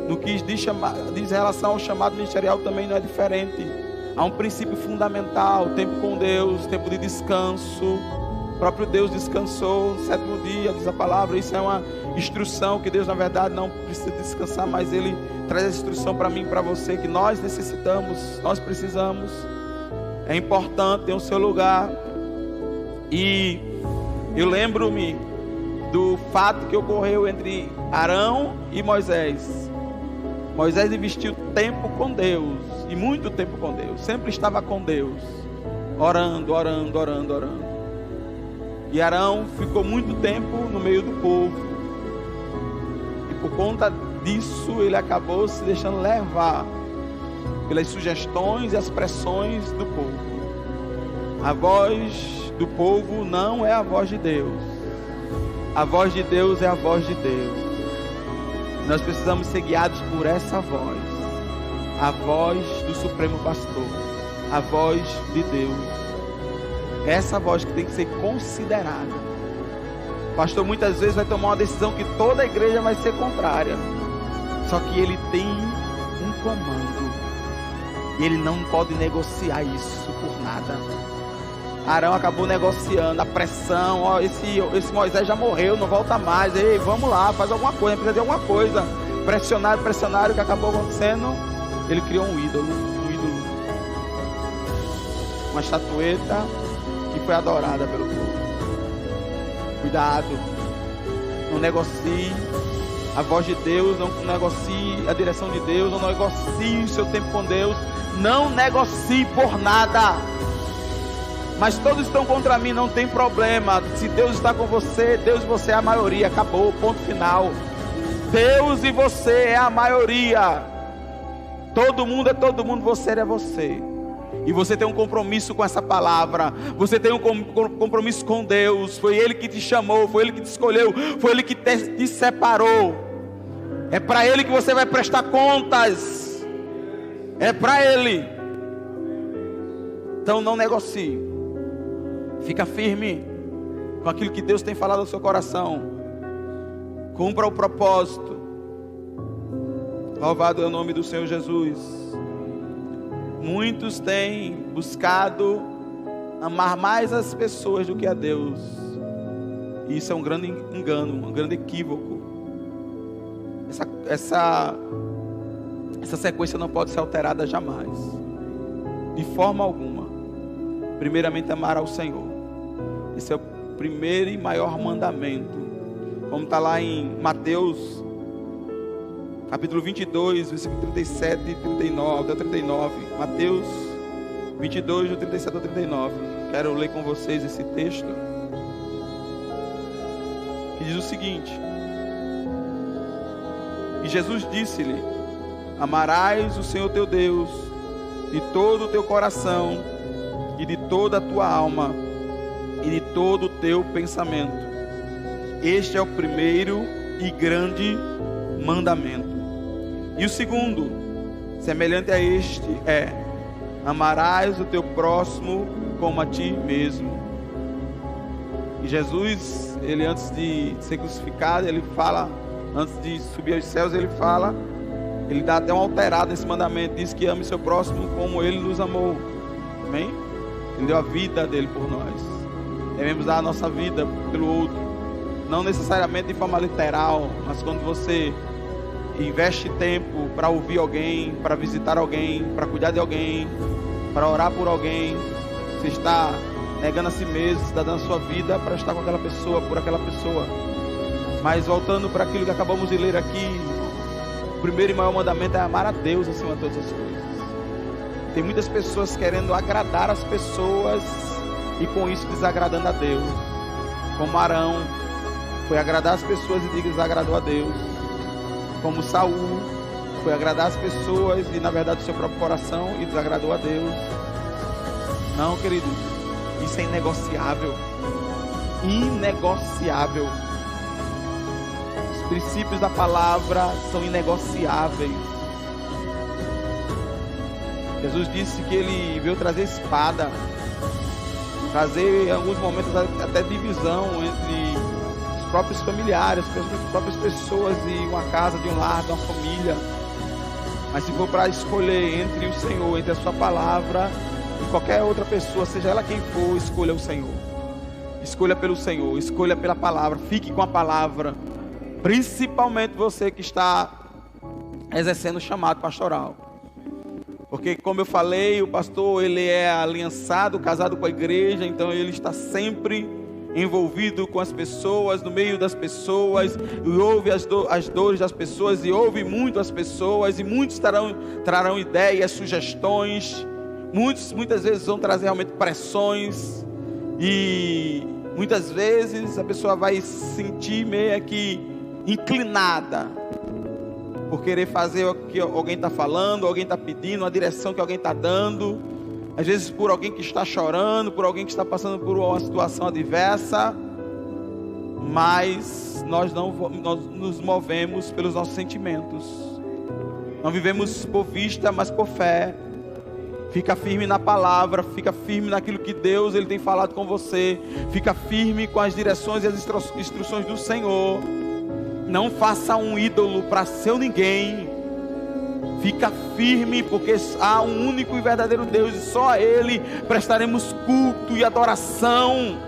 No que diz relação ao chamado ministerial também não é diferente. Há um princípio fundamental, tempo com Deus, tempo de descanso. O próprio Deus descansou no 7º dia, diz a palavra. Isso é uma instrução que Deus, na verdade, não precisa descansar, mas Ele traz essa instrução para mim e para você, que nós necessitamos, nós precisamos. É importante, tem o seu lugar. E eu lembro-me do fato que ocorreu entre Arão e Moisés. Moisés investiu tempo com Deus, e muito tempo com Deus, sempre estava com Deus, orando. E Arão ficou muito tempo no meio do povo, e por conta disso ele acabou se deixando levar pelas sugestões e as pressões do povo. A voz do povo não é a voz de Deus, a voz de Deus é a voz de Deus. Nós precisamos ser guiados por essa voz, a voz do Supremo Pastor, a voz de Deus. Essa voz que tem que ser considerada. O pastor muitas vezes vai tomar uma decisão que toda a igreja vai ser contrária, só que ele tem um comando e ele não pode negociar isso por nada. Arão acabou negociando a pressão. Ó, esse Moisés já morreu, não volta mais. Ei, vamos lá, faz alguma coisa, precisa de alguma coisa. Pressionário, o que acabou acontecendo? Ele criou um ídolo, uma estatueta que foi adorada pelo povo. Cuidado, não negocie a voz de Deus, não negocie a direção de Deus, não negocie o seu tempo com Deus, não negocie por nada. Mas todos estão contra mim, não tem problema. Se Deus está com você, Deus e você é a maioria. Acabou, ponto final. Deus e você é a maioria. Todo mundo é todo mundo, você é você. E você tem um compromisso com essa palavra. Você tem um compromisso com Deus. Foi Ele que te chamou, foi Ele que te escolheu, foi Ele que te separou. É para Ele que você vai prestar contas. É para Ele. Então não negocie. Fica firme com aquilo que Deus tem falado ao seu coração. Cumpra o propósito. Louvado é o nome do Senhor Jesus. Muitos têm buscado amar mais as pessoas do que a Deus. E isso é um grande engano, um grande equívoco. Essa sequência não pode ser alterada jamais, de forma alguma. Primeiramente amar ao Senhor. Esse é o primeiro e maior mandamento. Como está lá em Mateus capítulo 22, versículo 37 e 39, até 39. Mateus 22, do 37 ao 39. Quero ler com vocês esse texto, que diz o seguinte: E Jesus disse-lhe: Amarás o Senhor teu Deus de todo o teu coração, e de toda a tua alma, e de todo o teu pensamento. Este é o primeiro e grande mandamento. E o segundo, semelhante a este, é: amarás o teu próximo como a ti mesmo. E Jesus, ele antes de ser crucificado, ele fala, antes de subir aos céus, ele fala, ele dá até uma alterada nesse mandamento, diz que ame seu próximo como ele nos amou. Amém? Ele deu a vida dele por nós. Devemos dar a nossa vida pelo outro, não necessariamente de forma literal, mas quando você investe tempo para ouvir alguém, para visitar alguém, para cuidar de alguém, para orar por alguém, você está negando a si mesmo, você está dando a sua vida para estar com aquela pessoa, por aquela pessoa. Mas voltando para aquilo que acabamos de ler aqui, o primeiro e maior mandamento é amar a Deus acima de todas as coisas. Tem muitas pessoas querendo agradar as pessoas e com isso desagradando a Deus, como Arão foi agradar as pessoas e desagradou a Deus, como Saul foi agradar as pessoas e na verdade o seu próprio coração, e desagradou a Deus. Não, queridos, isso é inegociável. Inegociável. Os princípios da palavra são inegociáveis. Jesus disse que ele veio trazer espada, trazer em alguns momentos até divisão entre os próprios familiares, as próprias pessoas de uma casa, de um lar, de uma família. Mas se for para escolher entre o Senhor, entre a sua palavra e qualquer outra pessoa, seja ela quem for, escolha o Senhor. Escolha pelo Senhor, escolha pela palavra, fique com a palavra. Principalmente você que está exercendo o chamado pastoral. Porque, como eu falei, o pastor, ele é aliançado, casado com a igreja, então ele está sempre envolvido com as pessoas, no meio das pessoas, e ouve as dores das pessoas, e ouve muito as pessoas, e muitos trarão ideias, sugestões, muitas vezes vão trazer realmente pressões, e muitas vezes a pessoa vai se sentir meio que inclinada, por querer fazer o que alguém está falando, alguém está pedindo, a direção que alguém está dando, às vezes por alguém que está chorando, por alguém que está passando por uma situação adversa, mas nós nos movemos pelos nossos sentimentos, não vivemos por vista, mas por fé. Fica firme na palavra, fica firme naquilo que Deus ele tem falado com você, fica firme com as direções e as instruções do Senhor. Não faça um ídolo para seu ninguém. Fica firme, porque há um único e verdadeiro Deus, e só a Ele prestaremos culto e adoração.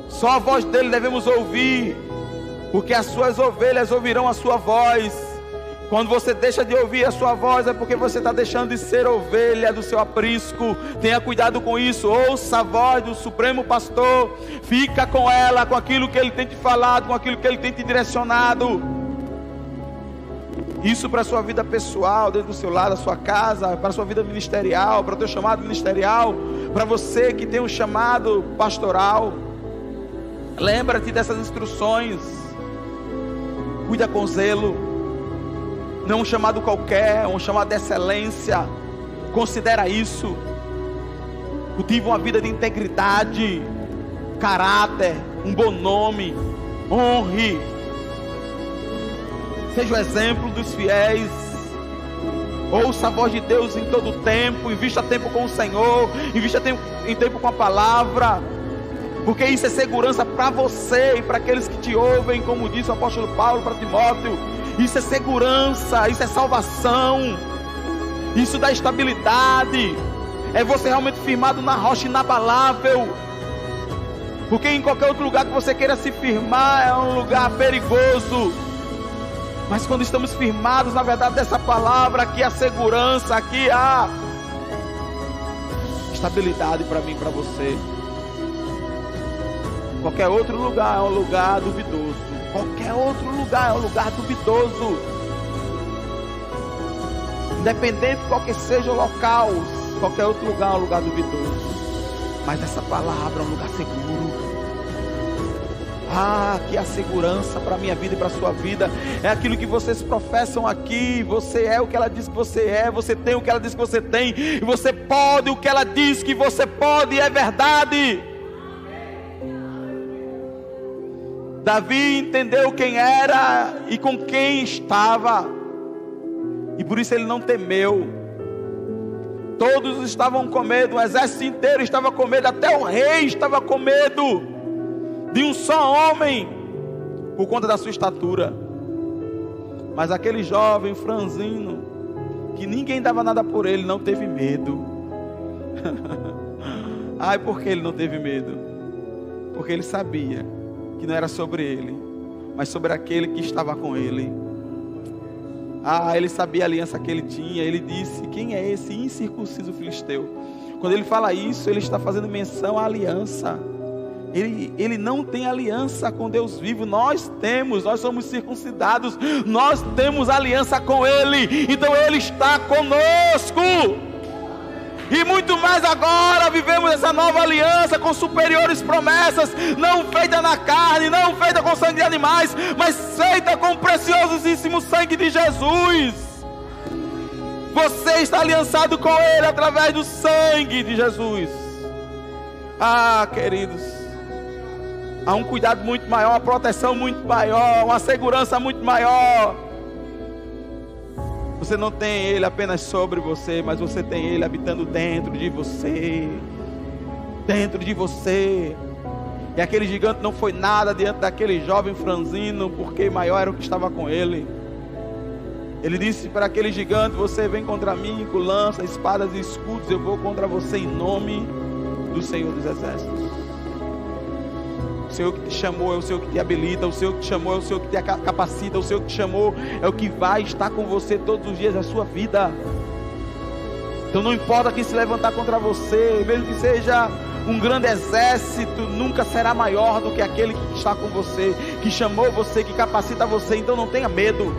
Só a voz dele devemos ouvir, porque as suas ovelhas ouvirão a sua voz. Quando você deixa de ouvir a sua voz, é porque você está deixando de ser ovelha do seu aprisco. Tenha cuidado com isso. Ouça a voz do Supremo Pastor. Fica com ela, com aquilo que ele tem te falado, com aquilo que ele tem te direcionado. Isso para a sua vida pessoal, dentro do seu lar, da sua casa, para a sua vida ministerial, para o teu chamado ministerial, para você que tem um chamado pastoral. Lembra-te dessas instruções. Cuida com zelo. Não é um chamado qualquer, é um chamado de excelência. Considera isso. Cultiva uma vida de integridade, caráter, um bom nome. Honre. Seja o exemplo dos fiéis. Ouça a voz de Deus em todo o tempo. Invista tempo com o Senhor. Invista tempo com a palavra. Porque isso é segurança para você e para aqueles que te ouvem, como disse o apóstolo Paulo para Timóteo. Isso é segurança, isso é salvação, isso dá estabilidade, é você realmente firmado na rocha inabalável, porque em qualquer outro lugar que você queira se firmar é um lugar perigoso, mas quando estamos firmados na verdade dessa palavra, aqui há segurança, aqui há estabilidade para mim e para você. Qualquer outro lugar é um lugar duvidoso. Qualquer outro lugar é um lugar duvidoso. Independente de qual que seja o local, qualquer outro lugar é um lugar duvidoso. Mas essa palavra é um lugar seguro. Que a segurança para a minha vida e para a sua vida é aquilo que vocês professam aqui. Você é o que ela diz que você é, você tem o que ela diz que você tem, e você pode o que ela diz que você pode, e é verdade. Davi entendeu quem era e com quem estava, e por isso ele não temeu. Todos estavam com medo, o exército inteiro estava com medo, até o rei estava com medo de um só homem, por conta da sua estatura. Mas aquele jovem franzino, que ninguém dava nada por ele, não teve medo. Por que ele não teve medo? Porque ele sabia que não era sobre ele, mas sobre aquele que estava com ele. Ele sabia a aliança que ele tinha. Ele disse: quem é esse incircunciso filisteu? Quando ele fala isso, ele está fazendo menção à aliança. Ele não tem aliança com Deus vivo. Nós somos circuncidados, nós temos aliança com Ele, então Ele está conosco. E muito mais agora vivemos essa nova aliança com superiores promessas, não feita na carne, não feita com sangue de animais, mas feita com o preciosíssimo sangue de Jesus. Você está aliançado com Ele através do sangue de Jesus. Ah, queridos, há um cuidado muito maior, uma proteção muito maior, uma segurança muito maior. Você não tem Ele apenas sobre você, mas você tem Ele habitando dentro de você. Dentro de você. E aquele gigante não foi nada diante daquele jovem franzino, porque maior era o que estava com ele. Ele disse para aquele gigante: você vem contra mim com lança, espadas e escudos, eu vou contra você em nome do Senhor dos Exércitos. O Senhor que te chamou é o Senhor que te habilita, o Senhor que te chamou é o Senhor que te capacita, o Senhor que te chamou é o que vai estar com você todos os dias da sua vida. Então não importa quem se levantar contra você, mesmo que seja um grande exército, nunca será maior do que aquele que está com você, que chamou você, que capacita você. Então não tenha medo.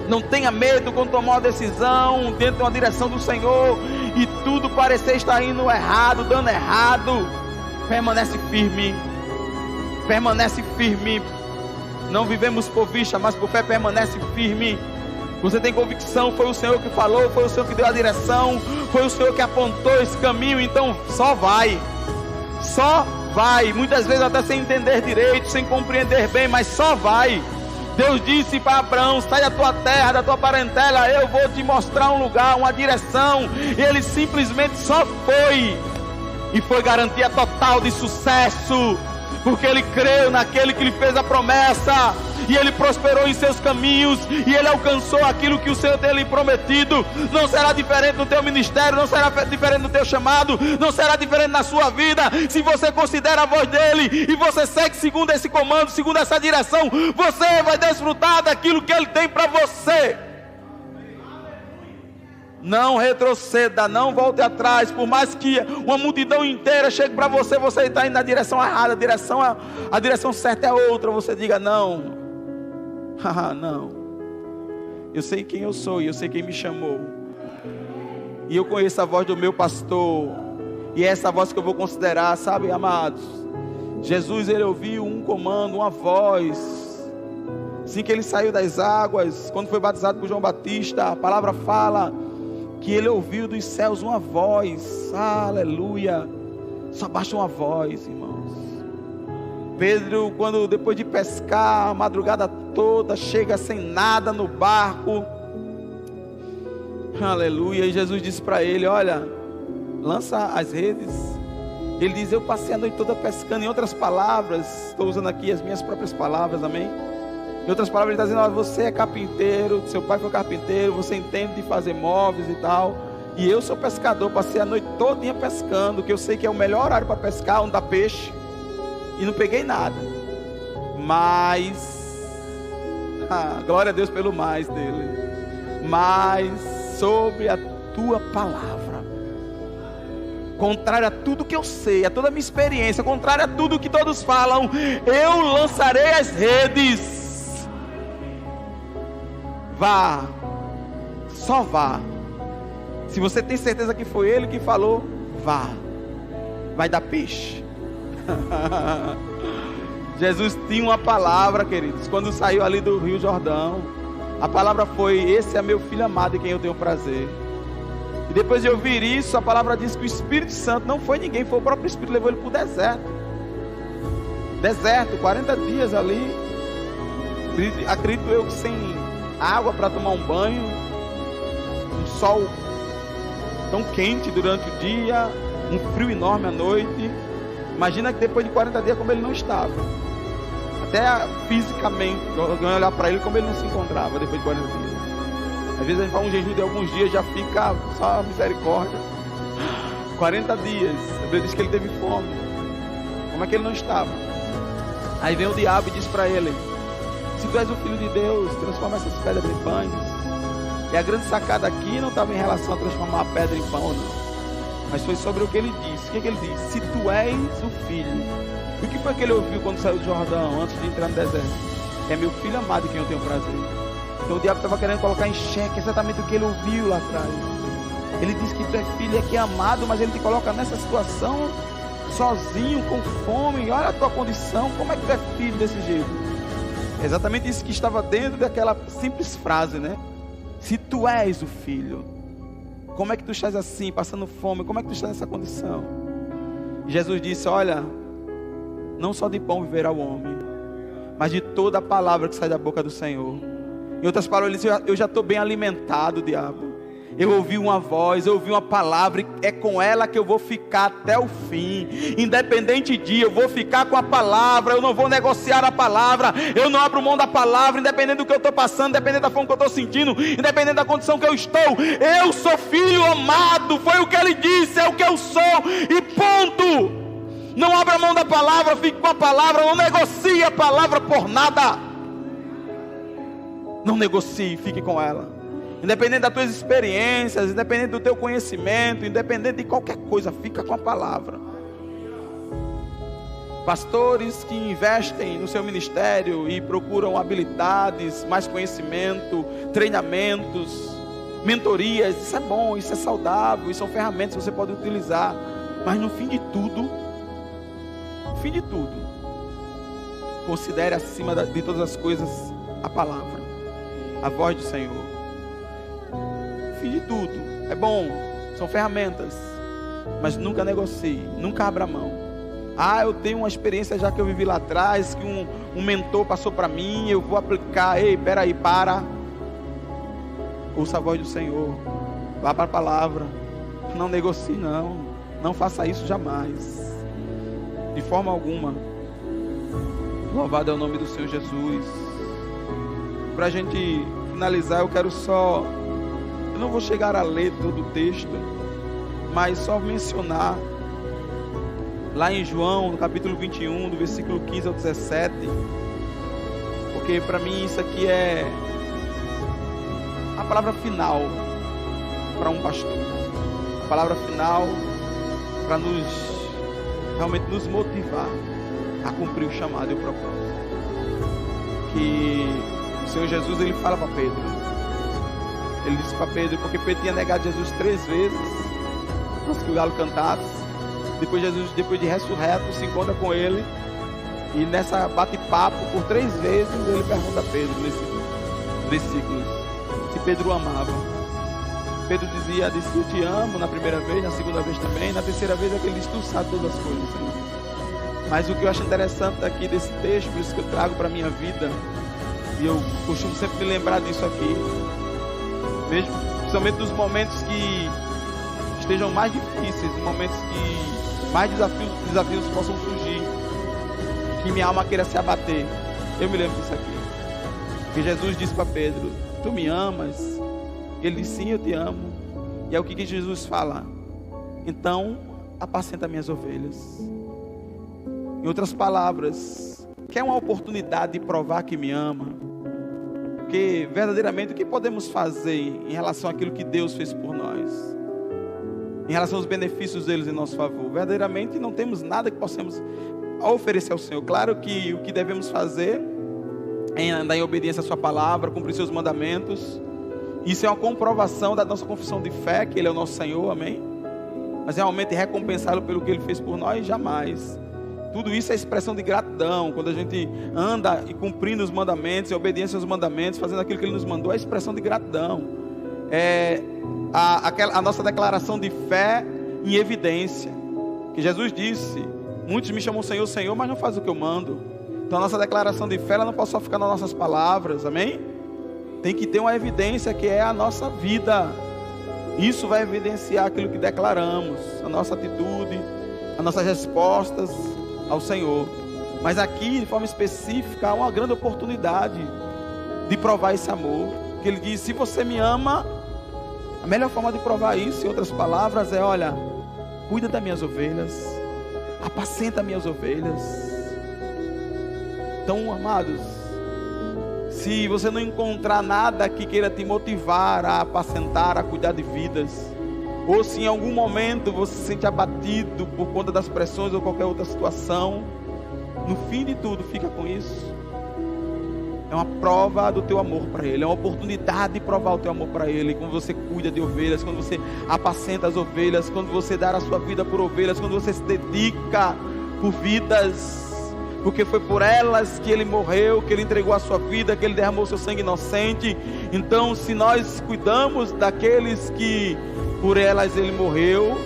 Não tenha medo quando tomar uma decisão dentro de uma direção do Senhor e tudo parecer estar indo errado, dando errado. Permanece firme. Permanece firme. Não vivemos por vista, mas por fé. Permanece firme. Você tem convicção, foi o Senhor que falou, foi o Senhor que deu a direção, foi o Senhor que apontou esse caminho. Então só vai. Só vai. Muitas vezes até sem entender direito, sem compreender bem, mas só vai. Deus disse para Abraão: sai da tua terra, da tua parentela, eu vou te mostrar um lugar, uma direção. E ele simplesmente só foi. E foi garantia total de sucesso, porque ele creu naquele que lhe fez a promessa, e ele prosperou em seus caminhos, e ele alcançou aquilo que o Senhor tem lhe prometido. Não será diferente no teu ministério, não será diferente no teu chamado, não será diferente na sua vida. Se você considera a voz dele, e você segue segundo esse comando, segundo essa direção, você vai desfrutar daquilo que ele tem para você. Não retroceda, não volte atrás. Por mais que uma multidão inteira chegue para você, você está indo na direção errada, a direção certa é outra. Você diga: não, não, eu sei quem eu sou e eu sei quem me chamou, e eu conheço a voz do meu pastor, e é essa voz que eu vou considerar. Sabe, amados, Jesus, ele ouviu um comando, uma voz, assim que ele saiu das águas, quando foi batizado por João Batista. A palavra fala que ele ouviu dos céus uma voz. Aleluia. Só basta uma voz, irmãos. Pedro, quando depois de pescar a madrugada toda, chega sem nada no barco. Aleluia. E Jesus disse para ele: olha, lança as redes. Ele diz: eu passei a noite toda pescando. Em outras palavras, estou usando aqui as minhas próprias palavras, amém? Em outras palavras, ele está dizendo: olha, você é carpinteiro, seu pai foi carpinteiro, você entende de fazer móveis e tal, e eu sou pescador, passei a noite todinha pescando, que eu sei que é o melhor horário para pescar, onde dá peixe, e não peguei nada, mas, glória a Deus pelo mais dele, mas sobre a tua palavra, contrário a tudo que eu sei, a toda a minha experiência, contrário a tudo que todos falam, eu lançarei as redes. Vá, só vá. Se você tem certeza que foi ele que falou, vá, vai dar peixe. Jesus tinha uma palavra, queridos, quando saiu ali do Rio Jordão. A palavra foi: esse é meu filho amado em quem eu tenho prazer. E depois de ouvir isso, a palavra diz que o Espírito Santo, não foi ninguém, foi o próprio Espírito, levou ele para o deserto, 40 dias ali. Acredito eu que sem água para tomar um banho, um sol tão quente durante o dia, um frio enorme à noite. Imagina que depois de 40 dias como ele não estava, até fisicamente, olhar para ele como ele não se encontrava depois de 40 dias. Às vezes a gente faz um jejum de alguns dias, já fica só misericórdia. 40 dias, a Bíblia diz que ele teve fome. Como é que ele não estava? Aí vem o diabo e diz para ele: se tu és o Filho de Deus, transforma essas pedras em pães. E a grande sacada aqui não estava em relação a transformar a pedra em pão, não, mas foi sobre o que ele disse. O que ele disse? Se tu és o Filho. E o que foi que ele ouviu quando saiu do Jordão, antes de entrar no deserto? É meu filho amado em quem eu tenho prazer. Então o diabo estava querendo colocar em xeque exatamente o que ele ouviu lá atrás. Ele diz que tu é filho, é que é amado, mas ele te coloca nessa situação, sozinho, com fome. Olha a tua condição, como é que tu é filho desse jeito? É exatamente isso que estava dentro daquela simples frase, né? Se tu és o filho, como é que tu estás assim, passando fome? Como é que tu estás nessa condição? E Jesus disse, olha, não só de pão viverá o homem, mas de toda a palavra que sai da boca do Senhor. Em outras palavras, ele disse, eu já estou bem alimentado, diabo. Eu ouvi uma voz, eu ouvi uma palavra, e é com ela que eu vou ficar até o fim. Independente de, eu vou ficar com a palavra, eu não vou negociar a palavra, eu não abro mão da palavra, independente do que eu estou passando, independente da fome que eu estou sentindo, independente da condição que eu estou. Eu sou filho amado, foi o que ele disse, é o que eu sou, e ponto. Não abra mão da palavra, fique com a palavra, não negocie a palavra por nada. Não negocie, fique com ela. Independente das tuas experiências, independente do teu conhecimento, independente de qualquer coisa, fica com a palavra. Pastores que investem no seu ministério e procuram habilidades, mais conhecimento, treinamentos, mentorias, isso é bom, isso é saudável, isso são ferramentas que você pode utilizar. Mas no fim de tudo, considere acima de todas as coisas a palavra, a voz do Senhor. Fim de tudo, é bom, são ferramentas, mas nunca negocie, nunca abra mão. Eu tenho uma experiência já que eu vivi lá atrás, que um mentor passou para mim, eu vou aplicar. Ei, peraí, para. Ouça a voz do Senhor, vá para a palavra, não negocie não faça isso jamais, de forma alguma. Louvado é o nome do Senhor Jesus. Para a gente finalizar, eu quero só, eu não vou chegar a ler todo o texto, mas só mencionar lá em João, no capítulo 21, do versículo 15 ao 17, porque para mim isso aqui é a palavra final para um pastor, a palavra final para realmente nos motivar a cumprir o chamado e o propósito. Que o Senhor Jesus, ele fala para Pedro, ele disse para Pedro, porque Pedro tinha negado Jesus 3 vezes, antes que o galo cantasse. Depois Jesus, depois de ressurreto, se encontra com ele, e nessa bate-papo por 3 vezes, ele pergunta a Pedro, nesses versículos, se Pedro o amava. Pedro disse, eu te amo, na primeira vez, na segunda vez também, na terceira vez é que ele disse, tu sabe todas as coisas, Senhor. Mas o que eu acho interessante aqui desse texto, por isso que eu trago para a minha vida, e eu costumo sempre me lembrar disso aqui, mesmo, principalmente nos momentos que estejam mais difíceis, nos momentos que mais desafios possam surgir, que minha alma queira se abater, eu me lembro disso aqui, porque Jesus disse para Pedro, tu me amas? Ele disse, sim, eu te amo. E é o que Jesus fala, então apacenta minhas ovelhas. Em outras palavras, quer uma oportunidade de provar que me ama? Porque verdadeiramente o que podemos fazer em relação àquilo que Deus fez por nós, em relação aos benefícios deles em nosso favor? Verdadeiramente não temos nada que possamos oferecer ao Senhor. Claro que o que devemos fazer é andar em obediência à sua palavra, cumprir seus mandamentos. Isso é uma comprovação da nossa confissão de fé, que Ele é o nosso Senhor, amém? Mas realmente recompensá-lo pelo que Ele fez por nós, jamais. Tudo isso é expressão de gratidão. Quando a gente anda e cumprindo os mandamentos, em obediência aos mandamentos, fazendo aquilo que Ele nos mandou, é expressão de gratidão. É a nossa declaração de fé em evidência. Que Jesus disse, muitos me chamam Senhor, Senhor, mas não fazem o que eu mando. Então a nossa declaração de fé, ela não pode só ficar nas nossas palavras, amém? Tem que ter uma evidência que é a nossa vida. Isso vai evidenciar aquilo que declaramos, a nossa atitude, as nossas respostas ao Senhor. Mas aqui, de forma específica, há uma grande oportunidade de provar esse amor. Que Ele diz, se você me ama, a melhor forma de provar isso, em outras palavras, é, olha, cuida das minhas ovelhas, apacenta minhas ovelhas. Então, amados, se você não encontrar nada que queira te motivar a apacentar, a cuidar de vidas, ou se em algum momento você se sente abatido por conta das pressões ou qualquer outra situação, no fim de tudo, fica com isso. É uma prova do teu amor para Ele, é uma oportunidade de provar o teu amor para Ele. Quando você cuida de ovelhas, quando você apacenta as ovelhas, quando você dá a sua vida por ovelhas, quando você se dedica por vidas, porque foi por elas que Ele morreu, que Ele entregou a sua vida, que Ele derramou seu sangue inocente. Então, se nós cuidamos daqueles que por elas Ele morreu,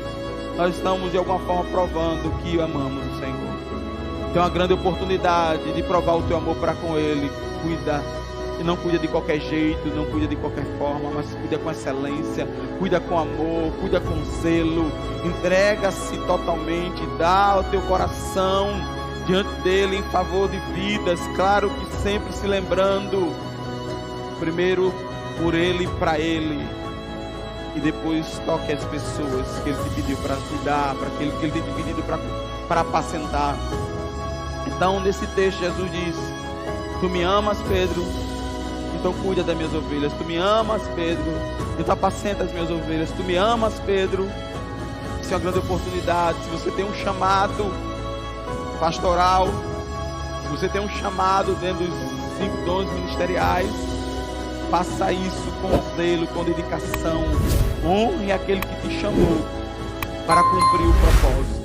nós estamos de alguma forma provando que amamos o Senhor. Tem uma grande oportunidade de provar o teu amor para com Ele. Cuida, e não cuida de qualquer jeito, não cuida de qualquer forma, mas cuida com excelência, cuida com amor, cuida com zelo, entrega-se totalmente, dá o teu coração diante dele em favor de vidas, claro que sempre se lembrando, primeiro por ele e para ele, e depois toque as pessoas que ele te pediu para cuidar, para aquele que ele te pediu para apacentar. Então nesse texto Jesus diz: tu me amas, Pedro, então cuida das minhas ovelhas. Tu me amas, Pedro, então apacenta as minhas ovelhas. Tu me amas, Pedro. Isso é uma grande oportunidade. Se você tem um chamado pastoral, se você tem um chamado dentro dos 5 dons ministeriais, faça isso com zelo, com dedicação. Honre aquele que te chamou para cumprir o propósito,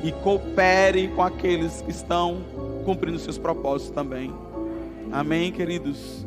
e coopere com aqueles que estão cumprindo seus propósitos também. Amém, queridos?